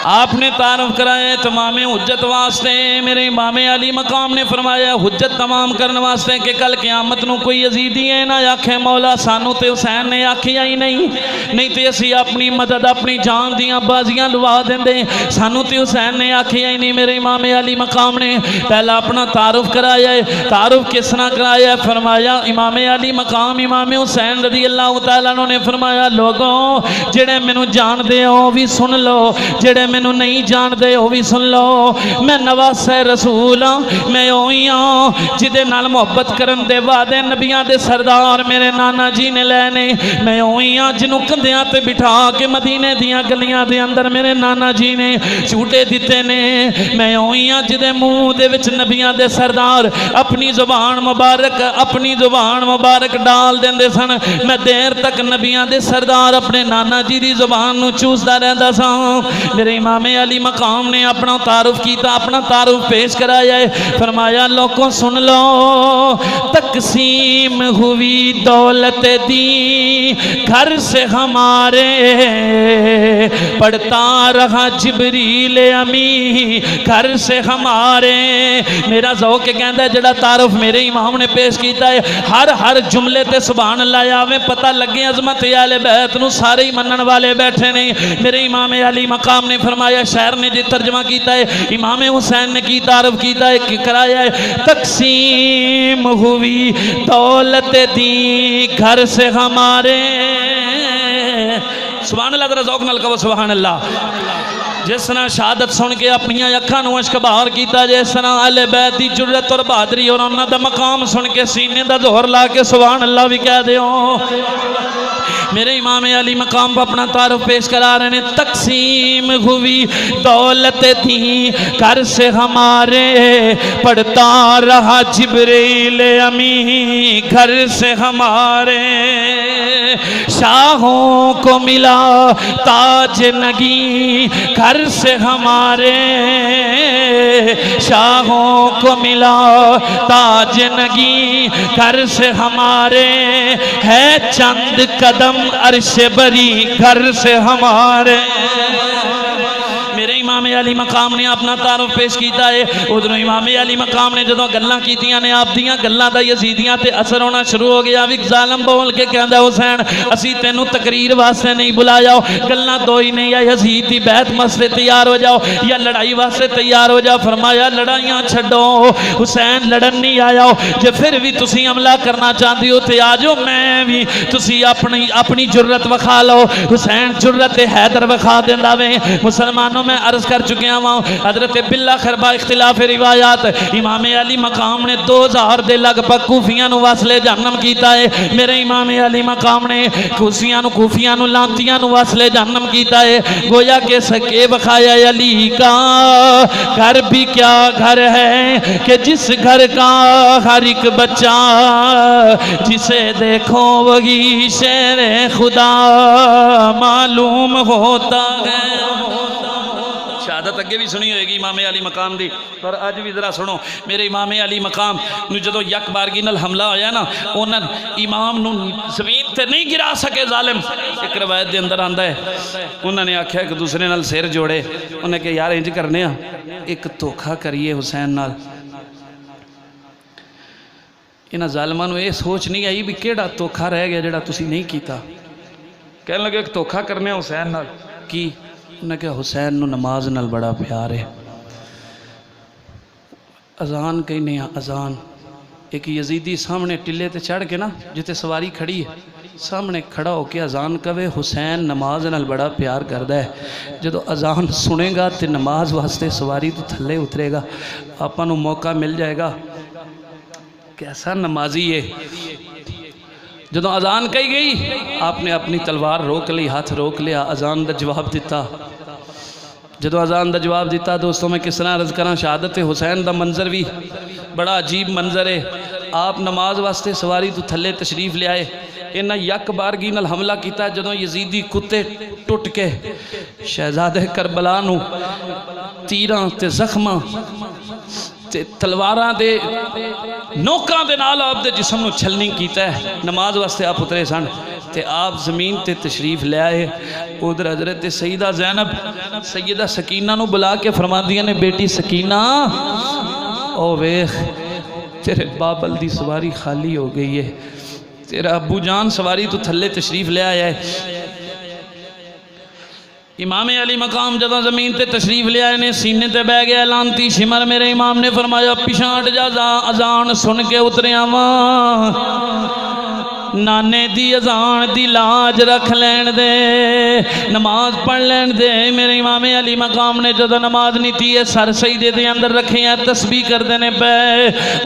آپ نے تعارف کرائے تمام حجت واسطے میرے امام علی مقام نے فرمایا حجت تمام کرنے واسطے کہ کل قیامت نو کوئی یزیدی ہے نہ آکھے مولا سانو تے حسین نے آکھیا ہی نہیں تے اسی اپنی مدد اپنی جان دیاں بازیاں لوا دیندے سانو تے حسین نے آکھیا ہی نہیں میرے امام علی مقام نے پہلا اپنا تعارف کرایا ہے تعارف کس طرح کرایا ہے فرمایا امام علی مقام امام حسین رضی اللہ تعالیٰ نے فرمایا لوگوں جڑے مینوں جان دے ہو بھی سن لو جڑے میں نہیں جان دے ہو بھی سن لو میں نواس رسول میں ہوئی ہوں جدے نال محبت کرن دے وعدے نبیاں دے سردار میرے نانا جی نے لینے میں ہوئی ہوں جنوں کندیاں تے بٹھا کے مدینے دیاں گلیاں دے اندر میرے نانا جی نے جھوٹے دیتے نے میں ہوئی ہوں جدے منہ دے وچ نبیاں دے سردار اپنی زبان مبارک ڈال دیندے سن میں دیر تک نبیاں دے سردار اپنے نانا جی دی زبان نو چوسدا رہندا سا میرے امام علی مقام نے اپنا تعارف کیتا اپنا تعارف پیش کرایا ہے فرمایا لوگوں سن لو تقسیم ہوئی دولت دی گھر سے ہمارے پڑھتا رہا جبریل امی گھر سے ہمارے میرا ذوق کہندا ہے جڑا تعارف میرے امام نے پیش کیتا ہے ہر جملے تے سبحان اللہ آوے پتہ لگے عظمت اہل بیت نو سارے ہی منن والے بیٹھے نے میرے امام علی مقام نے فرمایا شہر نے جی ترجمہ کیتا ہے امام حسین نے کی تعارف کیتا ہے کہ کرایا ہے تقسیم ہوئی دولت دی گھر سے ہمارے سبحان اللہ ذرا ذوق نال کہو سبحان اللہ جس طرح شہادت سن کے اپنی اکھاں نو اشک بہار کیتا جس طرح اہل بیت دی جرت اور بہادری اور انہاں دا مقام سن کے سینے دا زہر لا کے سبحان اللہ بھی کہہ دیو میرے امام علی مقام پر اپنا تعارف پیش کرا رہے ہیں تقسیم ہوئی دولت تھی گھر سے ہمارے پڑھتا رہا جبریل امی گھر سے ہمارے شاہوں کو ملا تاج نگی گھر سے ہمارے، شاہوں کو ملا تاج نگی گھر سے ہمارے، ہے چند قدم عرش بری گھر سے ہمارے۔ میرے امام علی مقام نے اپنا تعارف پیش کیتا ہے۔ ادھر امام علی مقام نے جدوں گلاں کیتیاں نے، آپ دیاں گلاں دا یزیدیاں تے اثر ہونا شروع ہو گیا۔ ایک ظالم بول کے کہندا حسین اسی تینوں تقریر واسطے نہیں بلایا، گلاں دو ہی نہیں، یا یزید دی بیعت واسطے تیار ہو جاؤ یا لڑائی واسطے تیار ہو جاؤ۔ فرمایا لڑائیاں چھڈو، حسین لڑن نہیں آیا، جے پھر بھی تسی حملہ کرنا چاہندے ہو تے آ جاؤ، میں بھی تسی اپنی جرت وکھا لو۔ حسین جرت حیدر وکھا دیندا وے۔ مسلمانوں میں عرض کر چکے ہوں، حضرت بالآخر با اختلاف روایات امام علی مقام نے 2000 دے لگ بھگ کوفیاں نو واسلے جہنم کیتا ہے۔ میرے امام علی مقام نے کوفیاں نو لانتیاں نو واسلے جہنم کیتا ہے۔ گویا کہ سکے بخایا علی کا گھر بھی کیا گھر ہے کہ جس گھر کا ہر ایک بچہ جسے دیکھو وہی شیر خدا معلوم ہوتا ہے۔ شہادت اگے بھی سنی ہوئے گی امام علی مقام دی، پر آج بھی ذرا سنو۔ میرے امام علی مقام نو جدو یک بارگی نال حملہ ہویا نا، انہاں امام نو زمین تے نہیں گرا سکے ظالم۔ ایک روایت دے اندر آندا ہے انہاں نے آکھیا کہ دوسرے نال سر جوڑے، انہوں نے کہا یار انج کرنے ہاں ایک دھوکھا کریے حسین نال۔ انہاں ظالماں نو اے سوچ نہیں آئی بھی کیڑا دھوکھا رہ گیا جڑا تسی نہیں کیتا۔ کہنے لگے ایک دھوکھا کرنے حسین نال کی؟ انہیں کہا حسین نو نماز نال بڑا پیار ہے، اذان کہیں نہیں اذان۔ ایک یزیدی سامنے ٹلے تے چڑھ کے نا جتے سواری کھڑی ہے سامنے کھڑا ہو کے اذان کہے حسین نماز نال بڑا پیار کردہ ہے، جدو اذان سنے گا تے نماز واسطے سواری تو تھلے اترے گا، آپا نو موقع مل جائے گا۔ کیسا نمازی ہے۔ جدو اذان کہی گئی آپ نے اپنی تلوار روک لی، ہاتھ روک لیا، اذان دا جواب دیتا۔ جدو اذان دا جواب دیتا دوستوں میں کس طرح عرض کرنا، شہادت حسین دا منظر بھی بڑا عجیب منظر ہے۔ آپ نماز واسطے سواری تو تھلے تشریف لے آئے، انہاں یک بارگی نال حملہ کیتا ہے۔ جدو یزیدی کتے ٹوٹ کے شہزادہ کربلا نو تیراں تے زخماں تے تلواراں دے نوکاں دے نال آپ دے جسم نو چھلنی کیتا ہے، نماز واسطے آپ اترے سن تے آپ زمین تے تشریف لے آئے۔ ادھر حضرت سیدہ زینب سیدہ سکینہ نو بلا کے فرما دیا نے، بیٹی سکینہ او ویخ تیرے بابل دی سواری خالی ہو گئی ہے، تیرا ابو جان سواری تو تھلے تشریف لے آیا ہے۔ امام علی مقام جدہ زمین تے تشریف لے آئے نے، سینے تے بہ گیا لانتی شمر۔ میرے امام نے فرمایا پیشانٹ جا اذان سن کے اترے آواں، نانے دی اذان دی لاج رکھ لین دے، نماز پڑھ لین دے۔ میرے امام علی مقام نے جدہ نماز نہیں تھی ہے سر سجدے دے اندر رکھے ہیں، تسبیح کر دینے پہ۔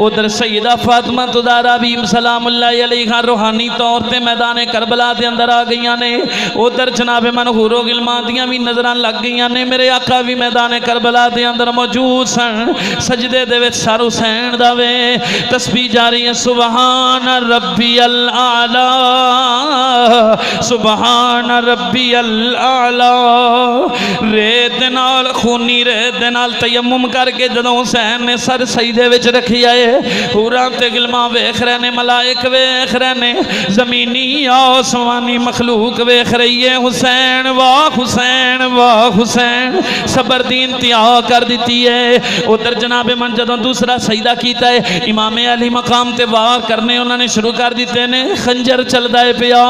ادھر سیدہ فاطمہ زہرا بھی سلام اللہ علیہ روحانی طور تے میدان کربلا دے اندر آ گئیاں نے۔ ادھر جناب منہور و غلمان دیاں بھی نظران لگ گئیاں نے، میرے آقا بھی میدان کربلا دے اندر موجود سن۔ سجدے دے وچ سر حسین دا وے، تسبیح جاری ہے سبحان ربی الاعلی سبحان ربی الاعلی۔ ریت نال خونی ریت نال تیمم کر کے جدوں حسین نے سر سجدے وچ رکھی آئے، حوراں تے غلمان ویکھ رہے نے، ملائک ویکھ رہے نے، زمینی آسمانی مخلوق ویکھ رہی ہے۔ حسین واہ حسین واہ حسین، صبر دی انتہا کر دیتی ہے۔ ادھر جناب من جدوں دوسرا سجدہ کیتا ہے، امام علی مقام تے وار کرنے انہوں نے شروع کر دیتے نے۔ خنجر چل دائے پیا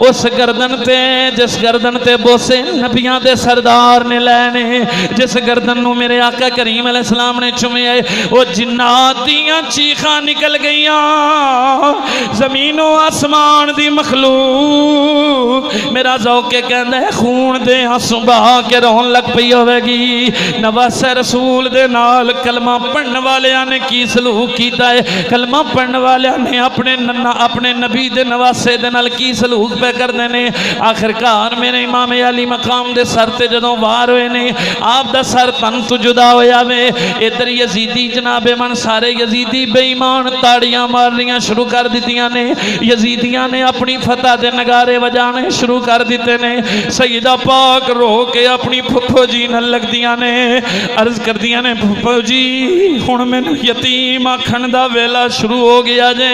اس گردن تے، جس گردن تے بوسے نبیاں دے سردار نے لینے، جس گردن نو میرے آقا کریم علیہ السلام نے چومے آئے، وہ جنات دیاں چیخاں نکل گئیاں، زمین و آسمان دی مخلوق میرا ذوق کہندا ہے خون دے آنسو بہا کے رون لگ پئی ہوے گی نواسے رسول دے نال کلمہ پڑھن والیاں نے کی سلوک کیتا ہے کلمہ پڑھن والیاں نے اپنے نبی دے نواسے دے نال کی سلوک پہ کردے نے آخرکار میرے امام علی مقام دے سر تے جدوں وار ہوئے نے آپ دا سر تن تو جدا ہویا وے ادھر یزیدی جناب من سارے یزیدی بے ایمان تاڑیاں مارنیاں شروع کر دیتیاں نے یزیدیاں نے اپنی فتح دے نگارے وجانے شروع کر دیتے نے سیدہ پاک رو کے اپنی پھپھو جی نہ لگ دیاں نے عرض کر دیاں نے پھپھو جی ہن مینوں یتیم آکھن دا ویلا شروع ہو گیا جے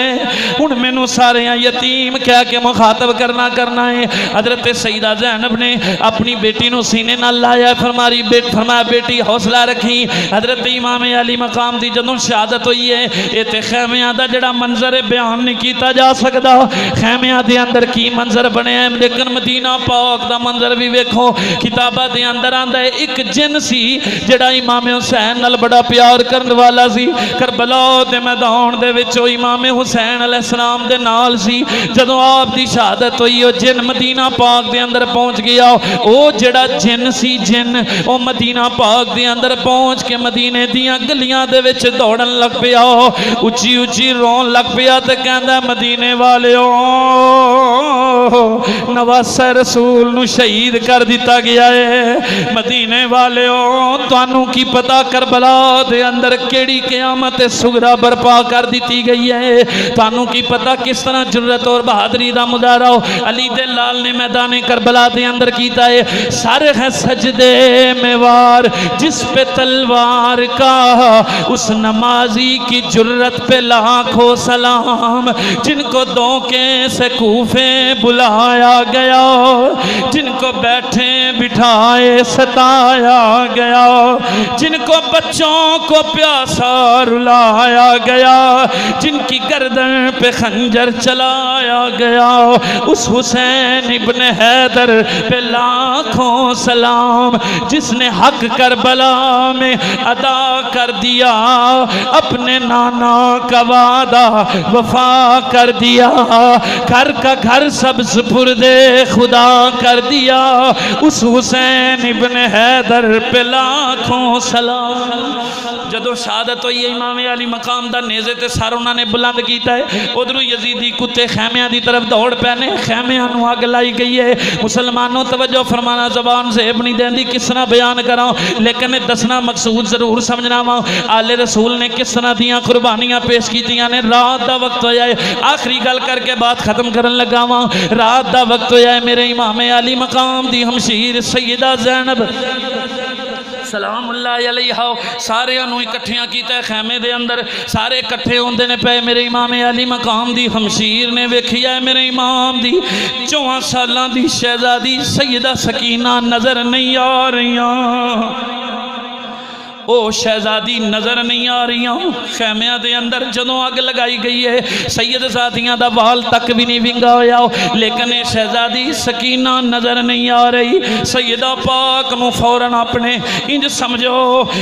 ہن مینوں سارے یتیم کہہ کے مخاطب کرنا ہے حضرت سیدہ زینب نے اپنی بیٹی نو سینے نہ لایا فرمایا بیٹی حوصلہ رکھی حضرت امام علی مقام دی جدوں شہادت ہوئی ہے اے تے خیمیاں دا جڑا منظر بیان نہیں کیتا جا سکدا خیمیاں دے اندر کی منظر بنے ہیں لیکن مدینہ پاک دا منظر بھی ویکھو کتاباں دے اندر آندا ہے ایک جن سی جڑا امام حسین نال بڑا پیار کرن والا سی کربلا دے میدان دے وچ امام حسین علیہ السلام دے نال سی جدوں آپ دی شہادت ہوئی او جن مدینہ پاک دے اندر پہنچ گیا او جڑا جن سی جن او مدینہ پاک دے اندر پہنچ کے مدینے دیاں گلیاں دے وچ دوڑن لگ پیا اچھی اچھی رون لگ پیا تے کہندا مدینے والیو نواسے رسول نو شہید کر دیتا گیا ہے مدینے والیو تانوں کی پتہ کربلا دے اندر کیڑی قیامت صغرا برپا کر دیتی گئی ہے تانوں کی پتہ کس طرح جرت اور بہادری دا مظاہرہ علی دے لال نے میدان کربلا دے اندر کیتا ہے سارے ہیں سجدے میں وار جس پہ تلوار کا اس نمازی کی جرت پہ لاکھوں سلام جن کو دھوکے سے کوفے بلایا گیا جن کو بیٹھے بٹھائے ستایا گیا جن کو بچوں کو پیاسا رلایا گیا جن کی گردن پہ خنجر چلایا گیا اس حسین ابن حیدر پہ لاکھوں سلام جس نے حق کربلا میں ادا کر دیا اپنے نانا کا وعدہ وفا کر دیا گھر کا گھر سب سپرد خدا کر دیا اس حسین ابن حیدر پہ لاکھوں سلام جدو شہادت ہوئی امام علی مقام دا نیزے تے سر انہوں نے بلند کیتا ہے ادھروں یزیدی کتے خیمیاں دی طرف دوڑ پینے خیمیاں نو آگ لائی گئی ہے مسلمانوں توجہ فرمانا زبان سے اپنی دین دی کس طرح بیان کراؤں لیکن دسنا مقصود ضرور سمجھنا ماں آل رسول نے کس طرح دیاں قربانیاں پیش کی دیاں نے رات دا وقت ہو جائے آخری گل کر کے بات ختم کرن لگا ماں رات دا وقت ہو جائے میرے امام علی مقام دی ہمشیر سیدہ زینب سلام اللہ علیہ سارے انہوں اکٹھیاں کیتا ہے خیمے دے اندر سارے کٹھے ہوندے نے پہ میرے امام علی مقام دی ہمشیر نے ویکھیا ہے میرے امام دی 4 سالان دی شہزادی سیدہ سکینہ نظر نہیں آ رہیاں او شہزادی نظر نہیں آ رہی ہوں خیمیاں دے اندر جدوں آگ لگائی گئی ہے سید زادیاں دا وال تک بھی نہیں ونگا ہویا لیکن شہزادی سکینہ نظر نہیں آ رہی سیدہ پاک نو فوراً اپنے انج سمجھو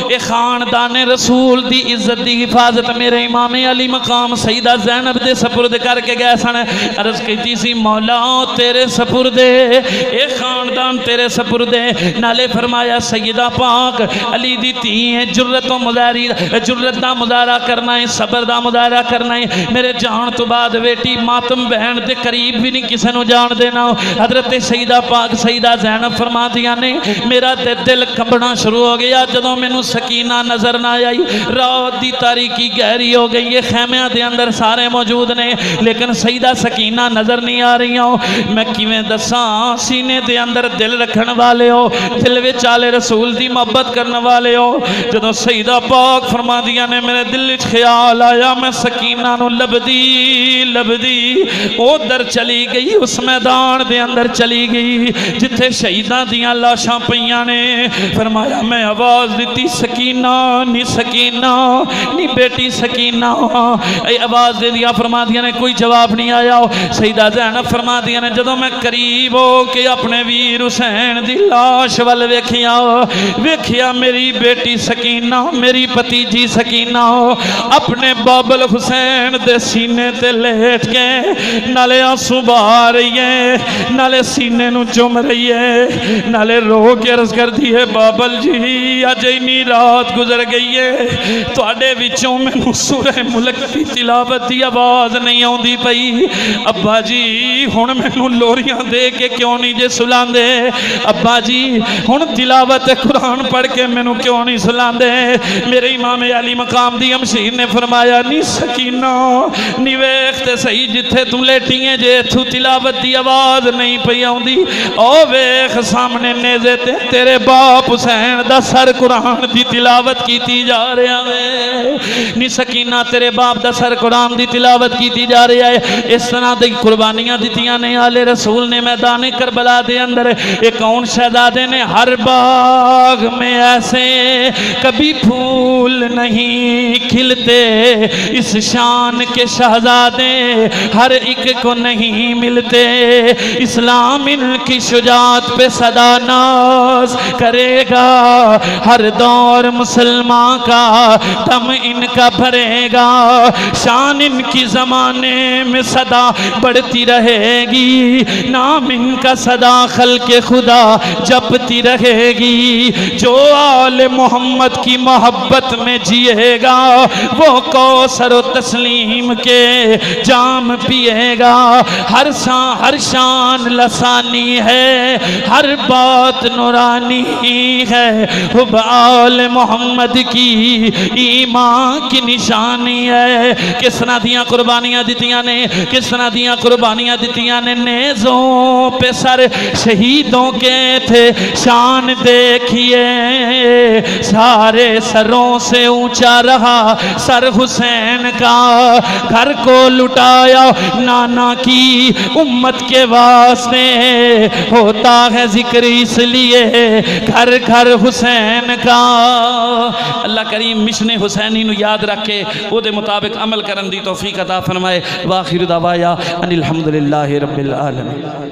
اے خاندان رسول دی عزت دی حفاظت میرے امام علی مقام سیدہ زینب دے سپرد کر کے گئے سن عرض کیتی سی مولا تیرے سپردے اے خاندان تیرے سپردے نالے فرمایا سیدہ پاک علی دی تین جرت و مظاہری جرت دا مظاہرہ کرنا ہے صبر دا مظاہرہ کرنا ہے میرے جان تو بعد بیٹی ماتم بہن دے قریب بھی نہیں کسے نو جان دینا حضرت سیدہ پاک سیدہ زینب فرما دیا نے میرا دل کمبنا شروع ہو گیا جدوں میں نو سکینہ نظر نہ آئی رات دی تاریکی گہری ہو گئی ہے خیمیاں دے اندر سارے موجود نے لیکن سیدہ سکینہ نظر نہیں آ رہی ہوں میں کیویں دساں سینے دے اندر دل رکھن والے ہو دل وچ آلے رسول دی محبت کرنے والے ہو جدوں سیدہ پاک فرما دیا نے میرے دل خیال آیا میں سکینہ نو لبدی او در چلی گئی اس میدان دے اندر چلی گئی جتھے شہیداں دیاں لاشاں پئیاں نے فرمایا میں آواز دیتی سکینہ نی بیٹی سکینہ اے آواز دے دیا فرما دیا نے کوئی جواب نہیں آیا سیدہ زینب فرما دیا نے جدوں میں قریب ہو کہ اپنے ویر حسین دی لاش وال ویکھیا میری بیٹی سکینہ سکینہ میری پتیجی سکینہ اپنے بابل حسین دے سینے تے لیٹ کے نالے آنسو بہا رہی ہے، نالے سینے نو چوم رہی ہے، نالے رو کے عرض کر دیئے بابل جی آج اینی رات گزر گئی ہے تو آڈے وچوں میں نو سورہ ملک کی تلاوت دی آواز نہیں آن دی پئی، ابا جی ہون میں نو لوریاں دے کے کیوں نہیں جے سلان دے، ابا جی ہون تلاوت قرآن پڑھ کے میں نو کیوں نہیں سلان دے۔ میرے امام علی مقام دی امشیر نے فرمایا نی سکینہ نی ویختے صحیح جتھے تم لیٹی ہیں جے تو تلاوت دی آواز نہیں پئی آن دی، او ویخ سامنے نیزے تے تیرے باپ حسین دا سر قرآن دی تلاوت کیتی جا رہا ہے، نی سکینہ تیرے باپ دا سر قرآن دی تلاوت کیتی جا رہا ہے۔ اس طرح دی قربانیاں دیتیاں نے آل رسول نے میدان کربلا دے اندر ایک کون شہزادے نے ہر باغ میں ایسے کبھی پھول نہیں کھلتے اس شان کے شہزادے ہر ایک کو نہیں ملتے، اسلام ان کی شجاعت پہ صدا ناز کرے گا، ہر دور مسلمان کا دم ان کا بھرے گا، شان ان کی زمانے میں صدا بڑھتی رہے گی، نام ان کا صدا خلق خدا جپتی رہے گی، جو آل محمد کی محبت میں جیے گا وہ کوثر و تسلیم کے جام پیے گا، ہر شان لسانی ہے، ہر بات نورانی ہے، حب آل محمد کی ایمان کی نشانی ہے۔ کس طرح دیاں قربانیاں دیتیاں نے، کس طرح دیاں قربانیاں دیتیاں نے، نیزوں پہ سر شہیدوں کے تھے، شان دیکھئے سارے سروں سے اونچا رہا سر حسین کا، گھر کو لٹایا نانا کی امت کے واسطے، ہوتا ہے ذکر اس لیے گھر گھر حسین کا۔ اللہ کریم مشن حسینی نو یاد رکھے او دے مطابق عمل کرن دی توفیق عطا فرمائے۔ وآخر دعوایا ان الحمدللہ رب العالمین۔